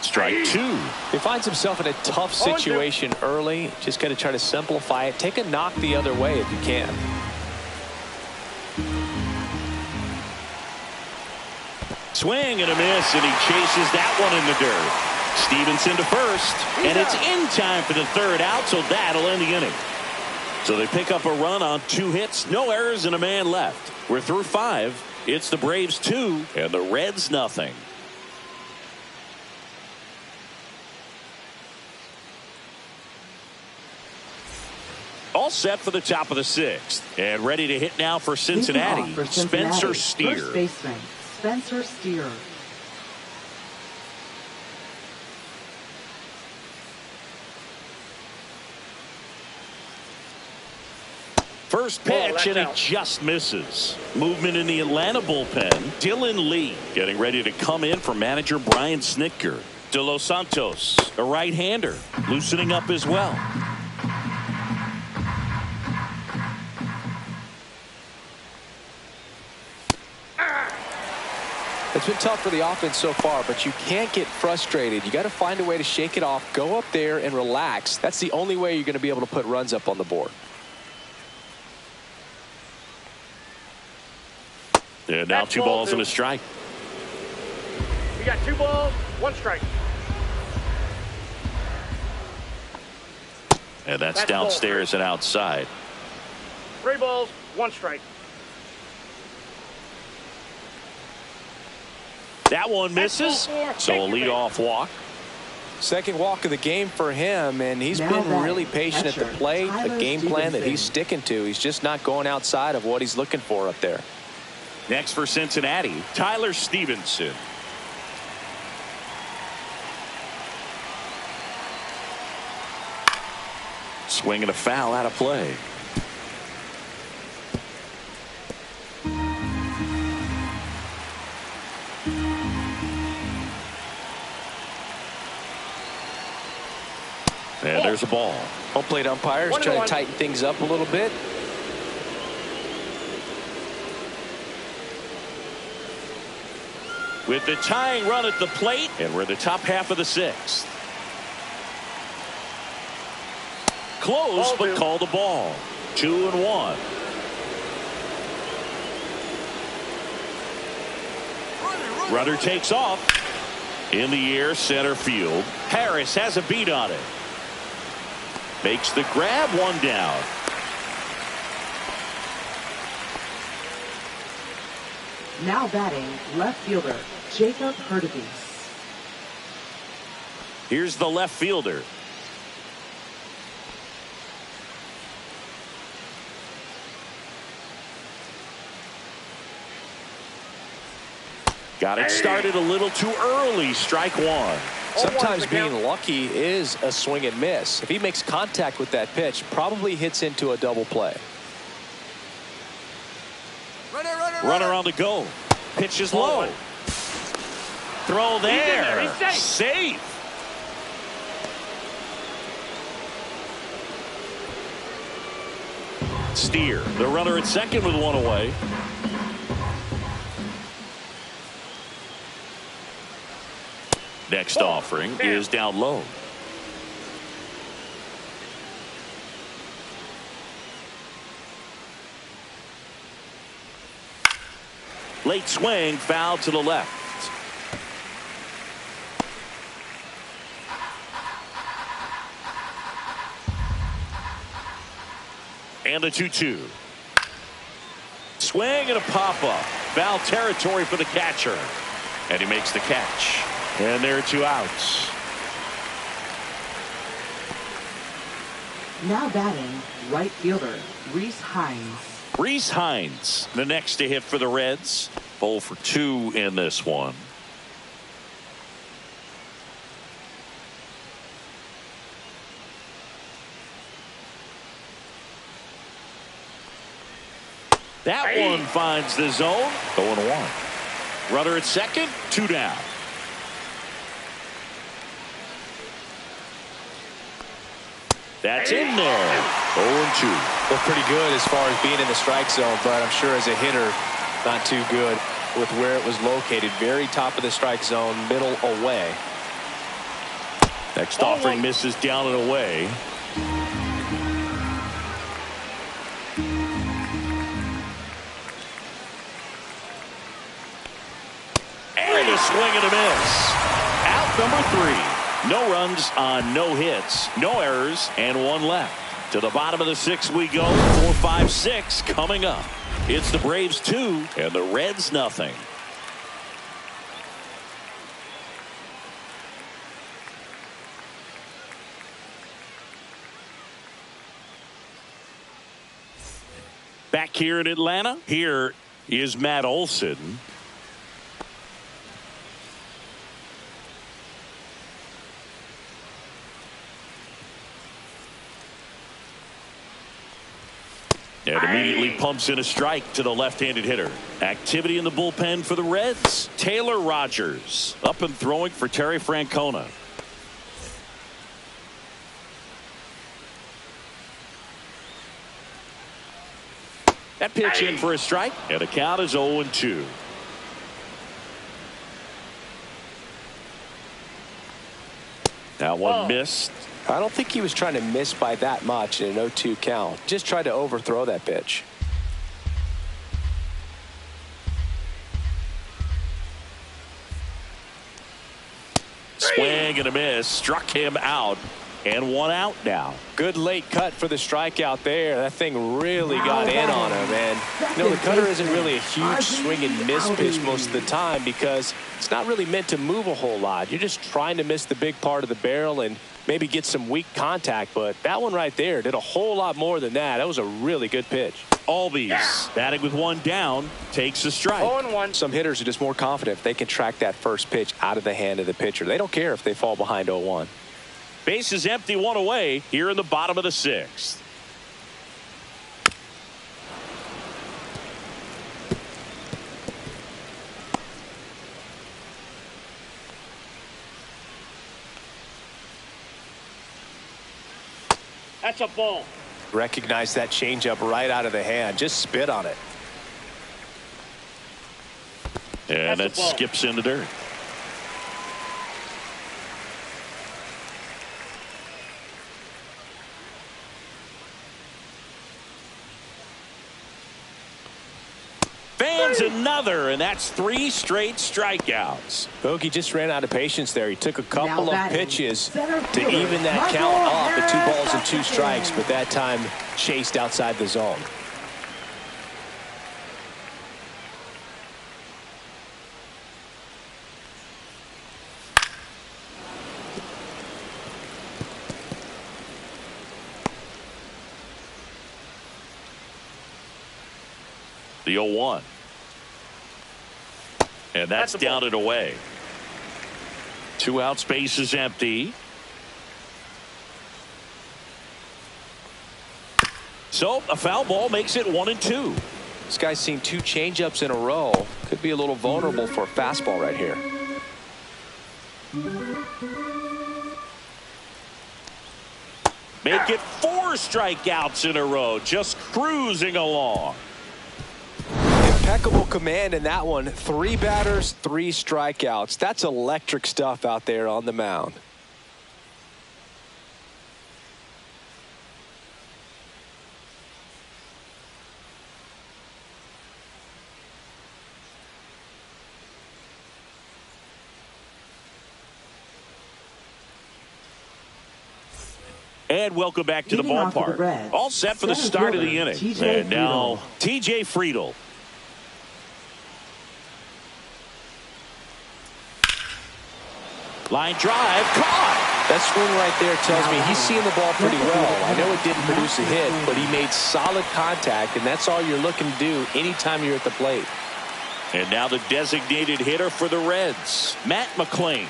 Strike 2. He finds himself in a tough situation early. Just got to try to simplify it. Take a knock the other way if you can. Swing and a miss, and he chases that one in the dirt. Stevenson to first, and it's in time for the third out, so that'll end the inning. So they pick up a run on 2 hits, no errors, and a man left. We're through 5. It's the Braves 2 and the Reds nothing. All set for the top of the 6th, and ready to hit now for Cincinnati. Spencer Steer. First baseman, Spencer Steer. First pitch, and it just misses. Movement in the Atlanta bullpen. Dylan Lee getting ready to come in for manager Brian Snitker. De Los Santos, a right-hander, loosening up as well. It's been tough for the offense so far, but you can't get frustrated. You got to find a way to shake it off, go up there and relax. That's the only way you're going to be able to put runs up on the board. And now 2 balls and a strike. We got 2 balls, 1 strike. And that's downstairs and outside. 3 balls, 1 strike. That one misses, so a leadoff walk. Second walk of the game for him, and he's been really patient at the plate. A game plan that he's sticking to. He's just not going outside of what he's looking for up there. Next for Cincinnati, Tyler Stevenson. Swinging a foul out of play. And there's a ball. Home plate umpires trying to tighten things up a little bit. With the tying run at the plate, and we're in the top half of the sixth. Close, but called a ball. 2-1. Runner takes off. In the air, center field. Harris has a beat on it. Makes the grab, one down. Now batting, left fielder, Jacob Hurtubise. Here's the left fielder. Got it started a little too early. Strike one. Sometimes being lucky is a swing and miss. If he makes contact with that pitch, probably hits into a double play. Runner on the go. Pitch is low. Throw there. He's safe. Steer, the runner at second with one away. Next offering is down low. Late swing, foul to the left. And a 2-2. Swing and a pop-up. Foul territory for the catcher. And he makes the catch. And there are 2 outs. Now batting, right fielder, Rhys Hines. Rhys Hines, the next to hit for the Reds. 0 for 2 in this one. That one finds the zone. 0-1. Runner at second, 2 down. That's in there. 0-2. Well, pretty good as far as being in the strike zone, but I'm sure as a hitter, not too good with where it was located. Very top of the strike zone, middle away. Next offering misses down and away. And a swing and a miss. Out number 3. No runs on no hits, no errors, and 1 left. To the bottom of the 6th we go. 4, 5, 6 coming up. It's the Braves 2 and the Reds nothing. Back here in Atlanta, here is Matt Olson. And immediately pumps in a strike to the left-handed hitter. Activity in the bullpen for the Reds. Taylor Rogers up and throwing for Terry Francona. That pitch in for a strike, and the count is 0-2. That one missed. I don't think he was trying to miss by that much in an 0-2 count. Just tried to overthrow that pitch. Swing and a miss. Struck him out. And 1 out now. Good late cut for the strikeout there. That thing really got in on him. And, you know, the cutter isn't really a huge swing and miss pitch most of the time because it's not really meant to move a whole lot. You're just trying to miss the big part of the barrel and maybe get some weak contact. But that one right there did a whole lot more than that. That was a really good pitch. Albies batting with 1 down takes a strike. 0-1. Some hitters are just more confident if they can track that first pitch out of the hand of the pitcher. They don't care if they fall behind 0-1. Base is empty, 1 away here in the bottom of the 6th. That's a ball. Recognize that changeup right out of the hand. Just spit on it. And it skips in the dirt. Fans another, and that's 3 straight strikeouts. Bogey just ran out of patience there. He took a couple of pitches to fielder, even that count off at 2 balls and 2 strikes, but that time chased outside the zone. The 0-1. And that's down and away. 2 outs, base is empty. So a foul ball makes it 1-2. This guy's seen 2 changeups in a row. Could be a little vulnerable for a fastball right here. Make it 4 strikeouts in a row, just cruising along. Impeccable command in that one. 3 batters, 3 strikeouts. That's electric stuff out there on the mound. And welcome back to the Leading off for the ballpark. Reds, All set for the center start of the fielder, inning. TJ And now Friedl. TJ Friedl. Line drive, caught. That swing right there tells me he's seeing the ball pretty well. I know it didn't produce a hit, but he made solid contact, and that's all you're looking to do anytime you're at the plate. And now the designated hitter for the Reds, Matt McClain.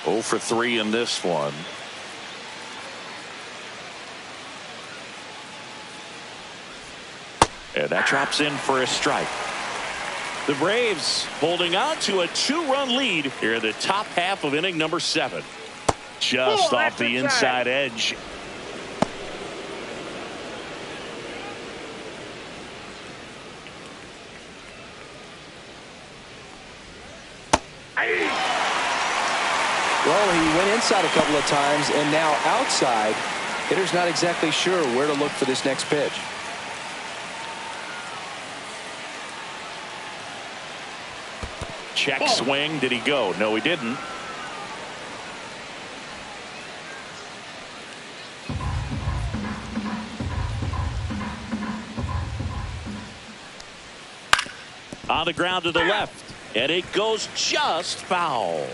0 for 3 in this one. And that drops in for a strike. The Braves holding on to a 2-run lead here in the top half of inning number 7. Just off the inside edge. Well, he went inside a couple of times, and now outside. Hitter's not exactly sure where to look for this next pitch. Check swing. Did he go? No, he didn't. On the ground to the left, and it goes just foul.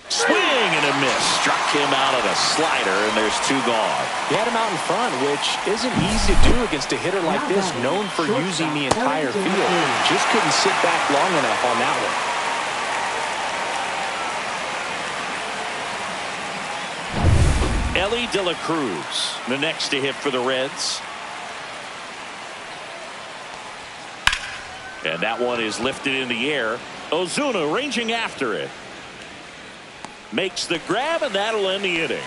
Swing and a miss. Struck him out of a slider, and there's 2 gone. He had him out in front, which isn't easy to do against a hitter like this, known for using the entire field. Just couldn't sit back long enough on that one. Ellie De La Cruz, the next to hit for the Reds. And that one is lifted in the air. Ozuna ranging after it. Makes the grab, and that'll end the inning.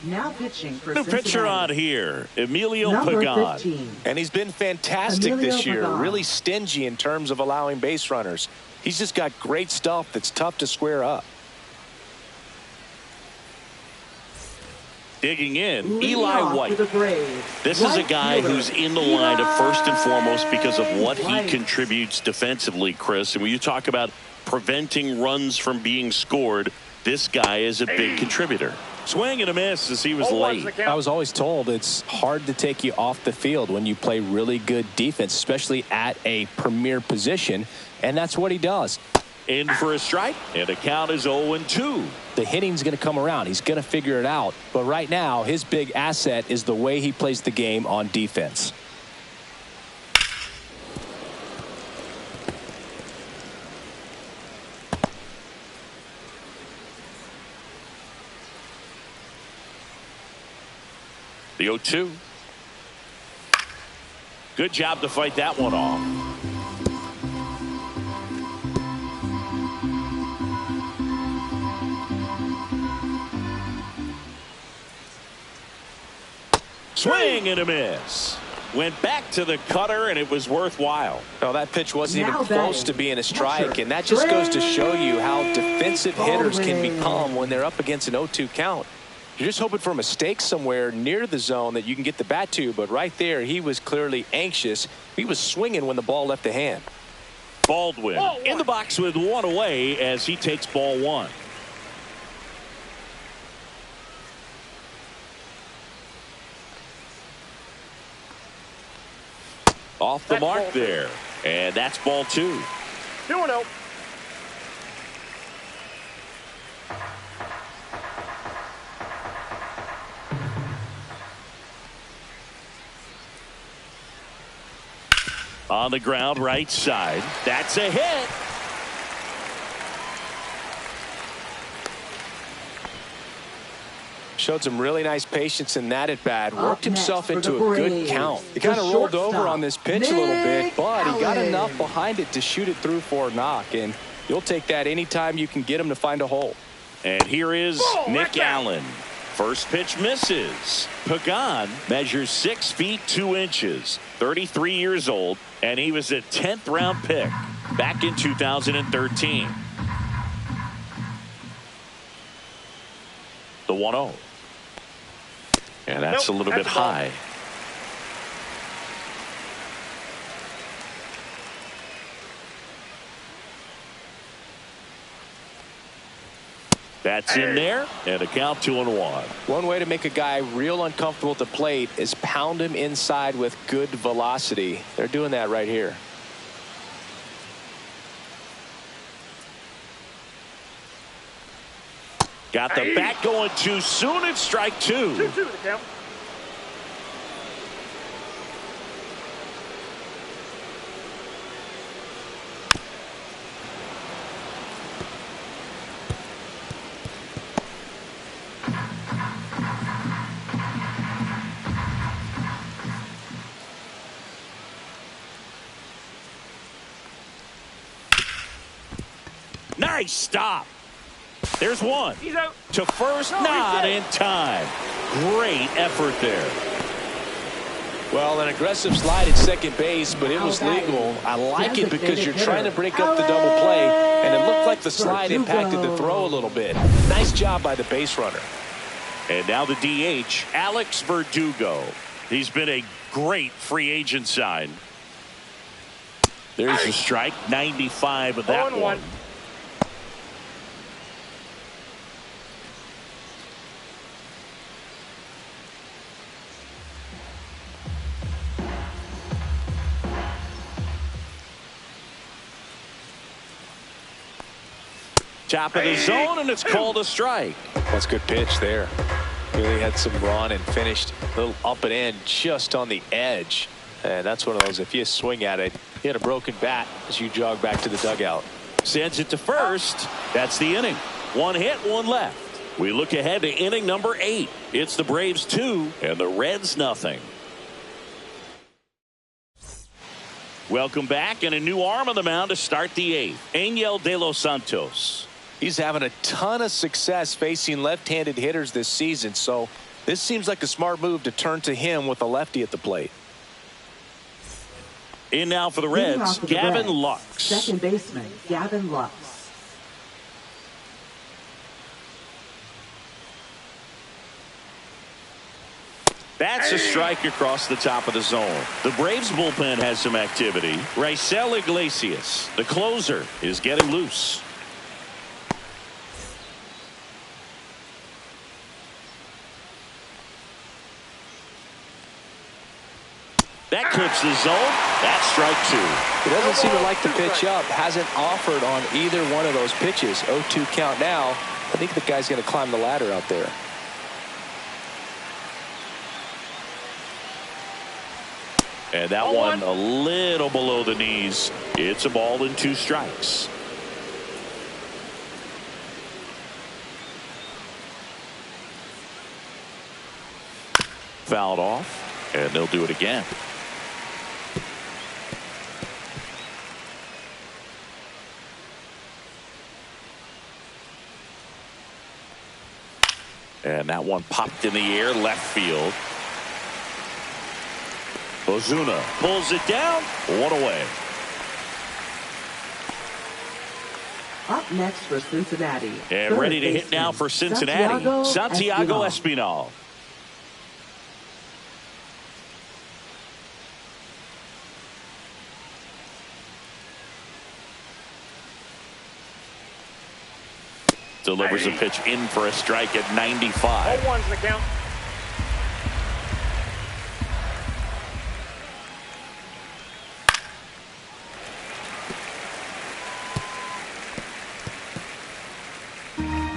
Now pitching for New pitcher Cincinnati. on here, Emilio Number Pagan. 15. And he's been fantastic Emilio this year. Pagan. Really stingy in terms of allowing base runners. He's just got great stuff that's tough to square up. Digging in, Leading Eli off White. for the Braves, This is a right guy fielder, who's in the lineup first and foremost because of what he White. contributes defensively, Chris. And when you talk about preventing runs from being scored, this guy is a big contributor. Swing and a miss as he was late. I was always told it's hard to take you off the field when you play really good defense, especially at a premier position, and that's what he does. In for a strike, and the count is 0-2. The hitting's going to come around. He's going to figure it out. But right now, his big asset is the way he plays the game on defense. The 0-2. Good job to fight that one off. Swing and a miss. Went back to the cutter, and it was worthwhile. Well, that pitch wasn't even close to being a strike, and that just goes to show you how defensive hitters can become when they're up against an 0-2 count. You're just hoping for a mistake somewhere near the zone that you can get the bat to, but right there, he was clearly anxious. He was swinging when the ball left the hand. Baldwin in the box with one away as he takes ball one. Off the mark there. And that's ball two. 2-0. On the ground, right side. That's a hit. Showed some really nice patience in that at bat. Worked himself into a good count. He kind of rolled over on this pitch a little bit, but he got enough behind it to shoot it through for a knock. And you'll take that anytime you can get him to find a hole. And here is Nick Allen. First pitch misses. Pagan measures 6 feet 2 inches, 33 years old, and he was a 10th round pick back in 2013. The 1-0. And that's a little bit high. That's in there, and a count 2-1. One way to make a guy real uncomfortable at the plate is pound him inside with good velocity. They're doing that right here. Got the bat going too soon. It's strike two. 2-2 the count. Nice stop. There's one. He's out. To first, not in time. Great effort there. Well, an aggressive slide at second base, but it was legal. I like it because you're trying to break up the double play, and it looked like the slide impacted the throw a little bit. Nice job by the base runner. And now the DH, Alex Verdugo. He's been a great free agent sign. There's a strike, 95 of that 0-1. one. Top of the zone, and it's called a strike. That's a good pitch there. Really had some run and finished a little up and in just on the edge. And that's one of those, if you swing at it, you had a broken bat as you jog back to the dugout. Sends it to first. That's the inning. One hit, one left. We look ahead to inning number 8. It's the Braves 2 and the Reds nothing. Welcome back, and a new arm on the mound to start the 8th. Angel De Los Santos. He's having a ton of success facing left-handed hitters this season, so this seems like a smart move to turn to him with a lefty at the plate. In now for the Reds, Gavin Lux. Second baseman, Gavin Lux. That's a strike across the top of the zone. The Braves bullpen has some activity. Raisel Iglesias, the closer, is getting loose. That clips the zone. That's strike 2. He doesn't seem to like the pitch up. Hasn't offered on either one of those pitches. 0-2 count now. I think the guy's going to climb the ladder out there. And that one a little below the knees. It's a ball and 2 strikes. Fouled off, and they'll do it again. And that one popped in the air left field. Ozuna pulls it down. One away. Up next for Cincinnati. And ready to hit now for Cincinnati, Santiago Espinal. Delivers a pitch in for a strike at 95. 0-1's the count.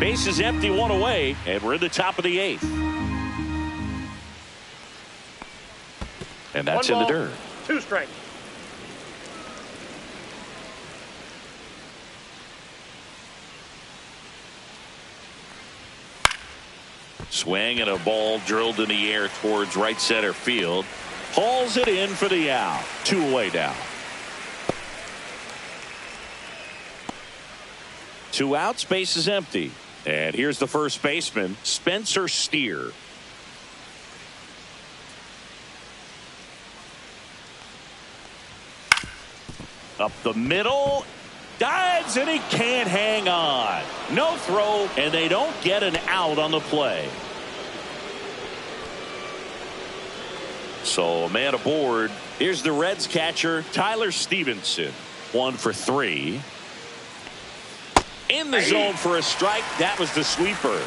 Base is empty, one away, and we're in the top of the 8th. And that's in the dirt. 2 strikes. Swing and a ball drilled in the air towards right center field. Hauls it in for the out. 2 away now. 2 outs, base is empty. And here's the first baseman, Spencer Steer. Up the middle. Dives, and he can't hang on. No throw, and they don't get an out on the play. So a man aboard. Here's the Reds catcher, Tyler Stevenson. 1 for 3. In the zone for a strike. That was the sweeper.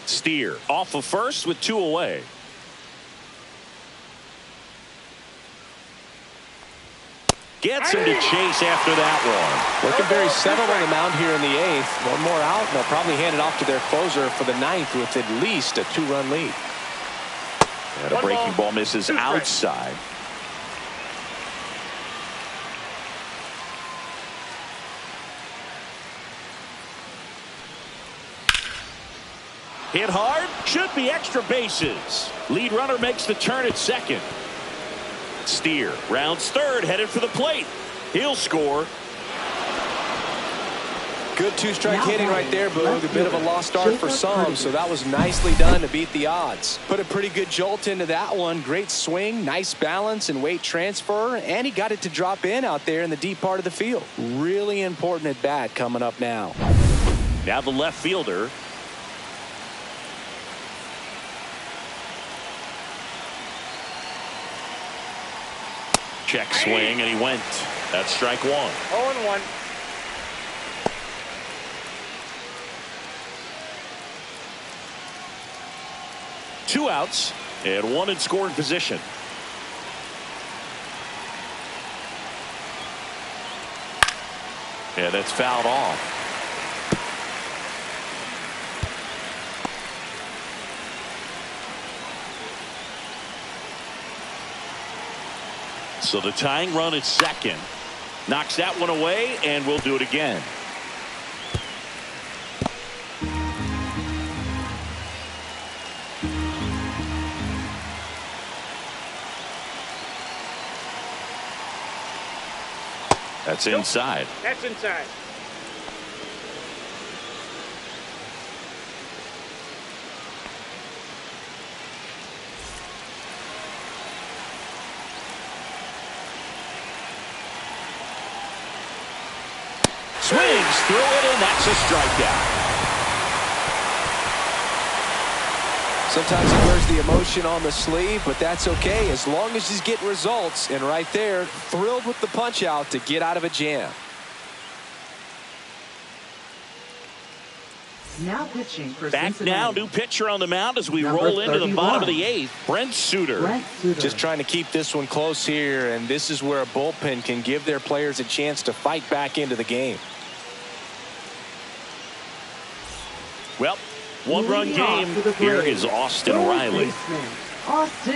Steer off of first with 2 away. Gets him to chase after that one. Looking very settled on the mound here in the 8th. One more out, and they'll probably hand it off to their closer for the 9th with at least a 2-run lead. And a breaking ball misses outside. Hit hard, should be extra bases. Lead runner makes the turn at second. Steer rounds third, headed for the plate. He'll score. Good 2-strike hitting right there, Boog. A bit of a lost start for some, so that was nicely done to beat the odds. Put a pretty good jolt into that one. Great swing, nice balance and weight transfer, and he got it to drop in out there in the deep part of the field. Really important at bat coming up now. Now the left fielder. Check swing, and he went. That's strike 1. 0-1. Two outs and 1 in scoring position. And that's fouled off. So the tying run at second knocks that one away, and we'll do it again. That's inside. That's inside. Swings through it, and that's a strikeout. Sometimes he wears the emotion on the sleeve, but that's okay as long as he's getting results. And right there, thrilled with the punch out to get out of a jam. Now pitching for Back Cincinnati. now, new pitcher on the mound as we Number roll into the 31. bottom of the 8th. Brent Suter. Just trying to keep this one close here, and this is where a bullpen can give their players a chance to fight back into the game. Well, one-run game. Here is Austin Riley. Austin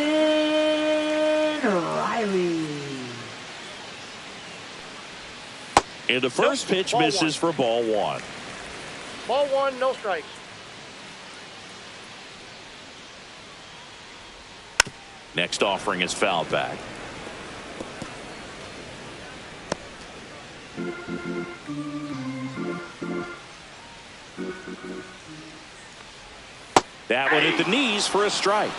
Riley. And the first pitch misses for ball 1. Ball one, no strikes. Next offering is fouled back. That one hit the knees for a strike.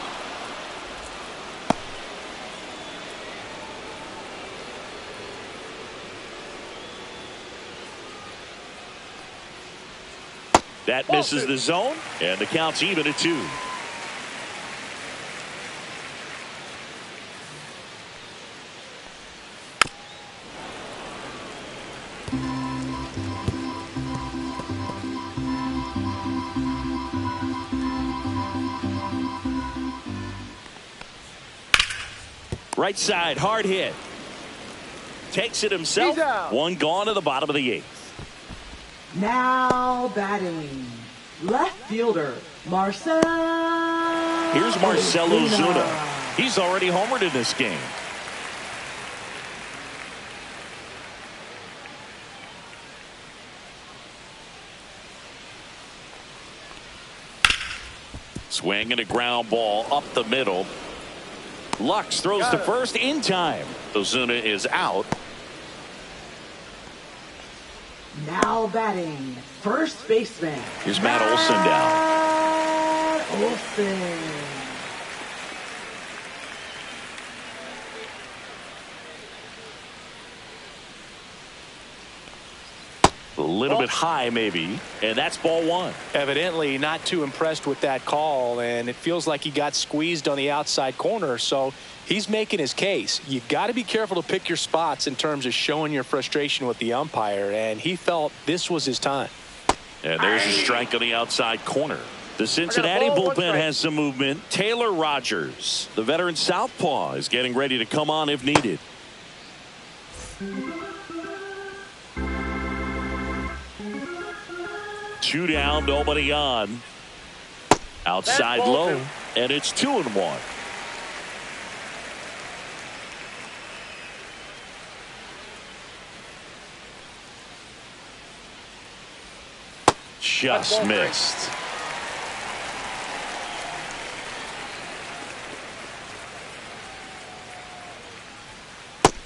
That misses the zone, and the count's even at 2. Right side, hard hit. Takes it himself. One gone to the bottom of the 8th. Now batting, left fielder, Marcell. Here's Marcell Ozuna. He's already homered in this game. Swing and a ground ball up the middle. Lux throws to first in time. Ozuna is out. Now batting, first baseman. Here's Matt Olson down. Matt Olson. A little bit high maybe, and that's ball 1. Evidently not too impressed with that call, and it feels like he got squeezed on the outside corner, so he's making his case. You got to be careful to pick your spots in terms of showing your frustration with the umpire, and he felt this was his time. And there's a strike on the outside corner. The Cincinnati bullpen has some movement. Taylor Rogers, the veteran southpaw, is getting ready to come on if needed. Two down, nobody on. Outside low, and it's 2-1. Just missed.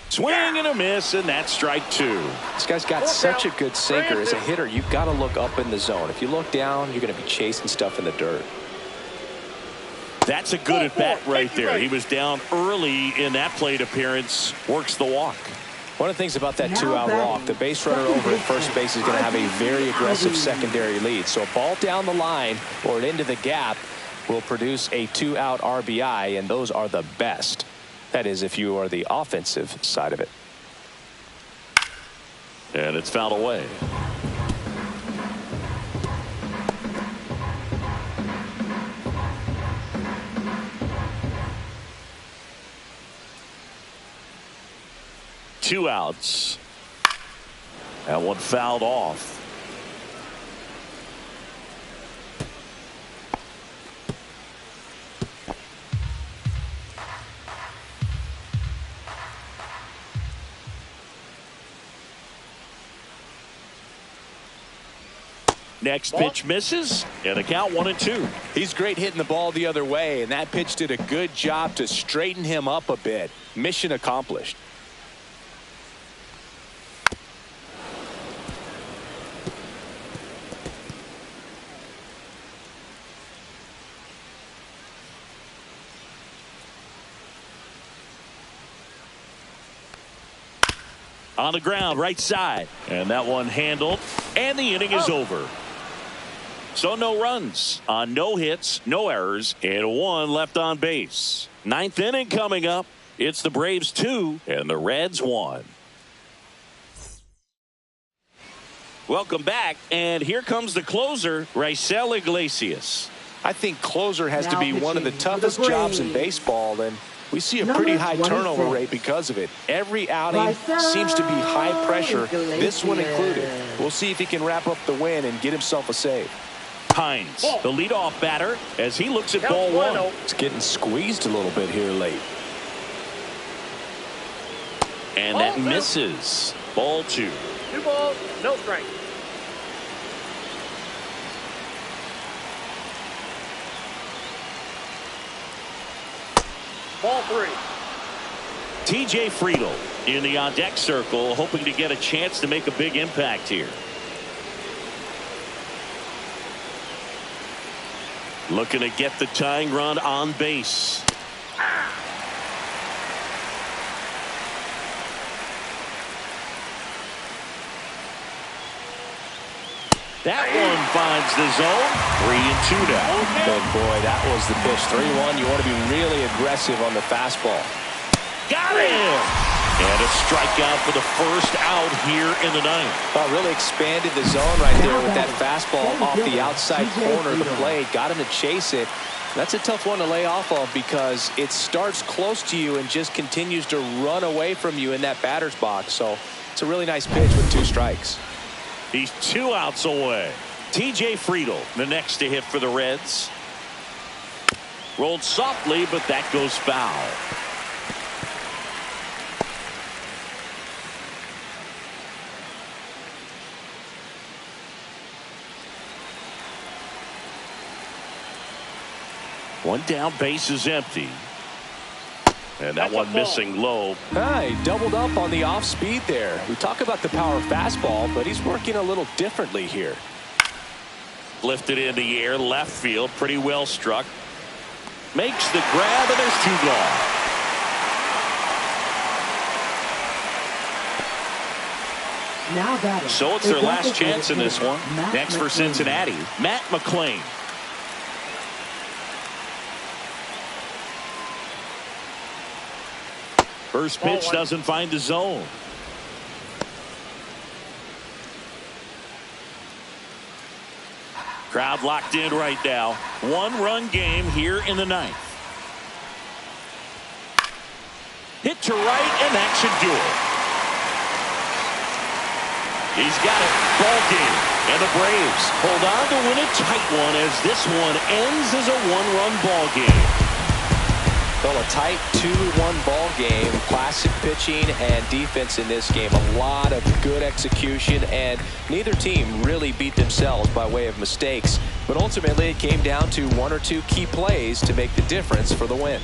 Swing and a miss, and that's strike 2. This guy's got such a good sinker. As a hitter, you've got to look up in the zone. If you look down, you're going to be chasing stuff in the dirt. That's a good at bat right there. He was down early in that plate appearance. Works the walk. One of the things about that 2-out walk, the base runner over at first base is going to have a very aggressive secondary lead. So a ball down the line or into the gap will produce a 2-out RBI, and those are the best. That is, if you are the offensive side of it. And it's fouled away. Two outs. That one fouled off. Next pitch misses, and the count 1-2. He's great hitting the ball the other way, and that pitch did a good job to straighten him up a bit. Mission accomplished. On the ground, right side, and that one handled, and the inning is over. So no runs on no hits, no errors, and one left on base. Ninth inning coming up. It's the Braves 2 and the Reds 1. Welcome back, and here comes the closer, Raisel Iglesias. I think closer has to be one of the toughest jobs in baseball, and we see a pretty high turnover rate because of it. Every outing seems to be high pressure, this one included. We'll see if he can wrap up the win and get himself a save. Hines, the leadoff batter, as he looks at ball 1. It's getting squeezed a little bit here late. And that misses. Ball 2. 2 balls, no strike. Ball 3. TJ Friedel in the on-deck circle, hoping to get a chance to make a big impact here. Looking to get the tying run on base. That one finds the zone. 3-2 now. And boy, that was the pitch. 3-1. You want to be really aggressive on the fastball. Got him! And a strikeout for the first out here in the ninth. Really expanded the zone right there with that fastball off the outside corner of the plate. Got him to chase it. That's a tough one to lay off of because it starts close to you and just continues to run away from you in that batter's box. So it's a really nice pitch with 2 strikes. He's 2 outs away. TJ Friedel, the next to hit for the Reds. Rolled softly, but that goes foul. One down, base is empty. And that one missing low. He doubled up on the off speed there. We talk about the power fastball, but he's working a little differently here. Lifted in the air, left field, pretty well struck. Makes the grab, and there's 2 gone. Now batting. So it's their last chance in this one. Next for Cincinnati, Matt McClain. First pitch doesn't find the zone. Crowd locked in right now. 1-run game here in the ninth. Hit to right, and that should do it. He's got it. Ball game. And the Braves hold on to win a tight one as this one ends as a 1-run ball game. Well, a tight 2-1 ball game. Classic pitching and defense in this game. A lot of good execution, and neither team really beat themselves by way of mistakes. But ultimately, it came down to 1 or 2 key plays to make the difference for the win.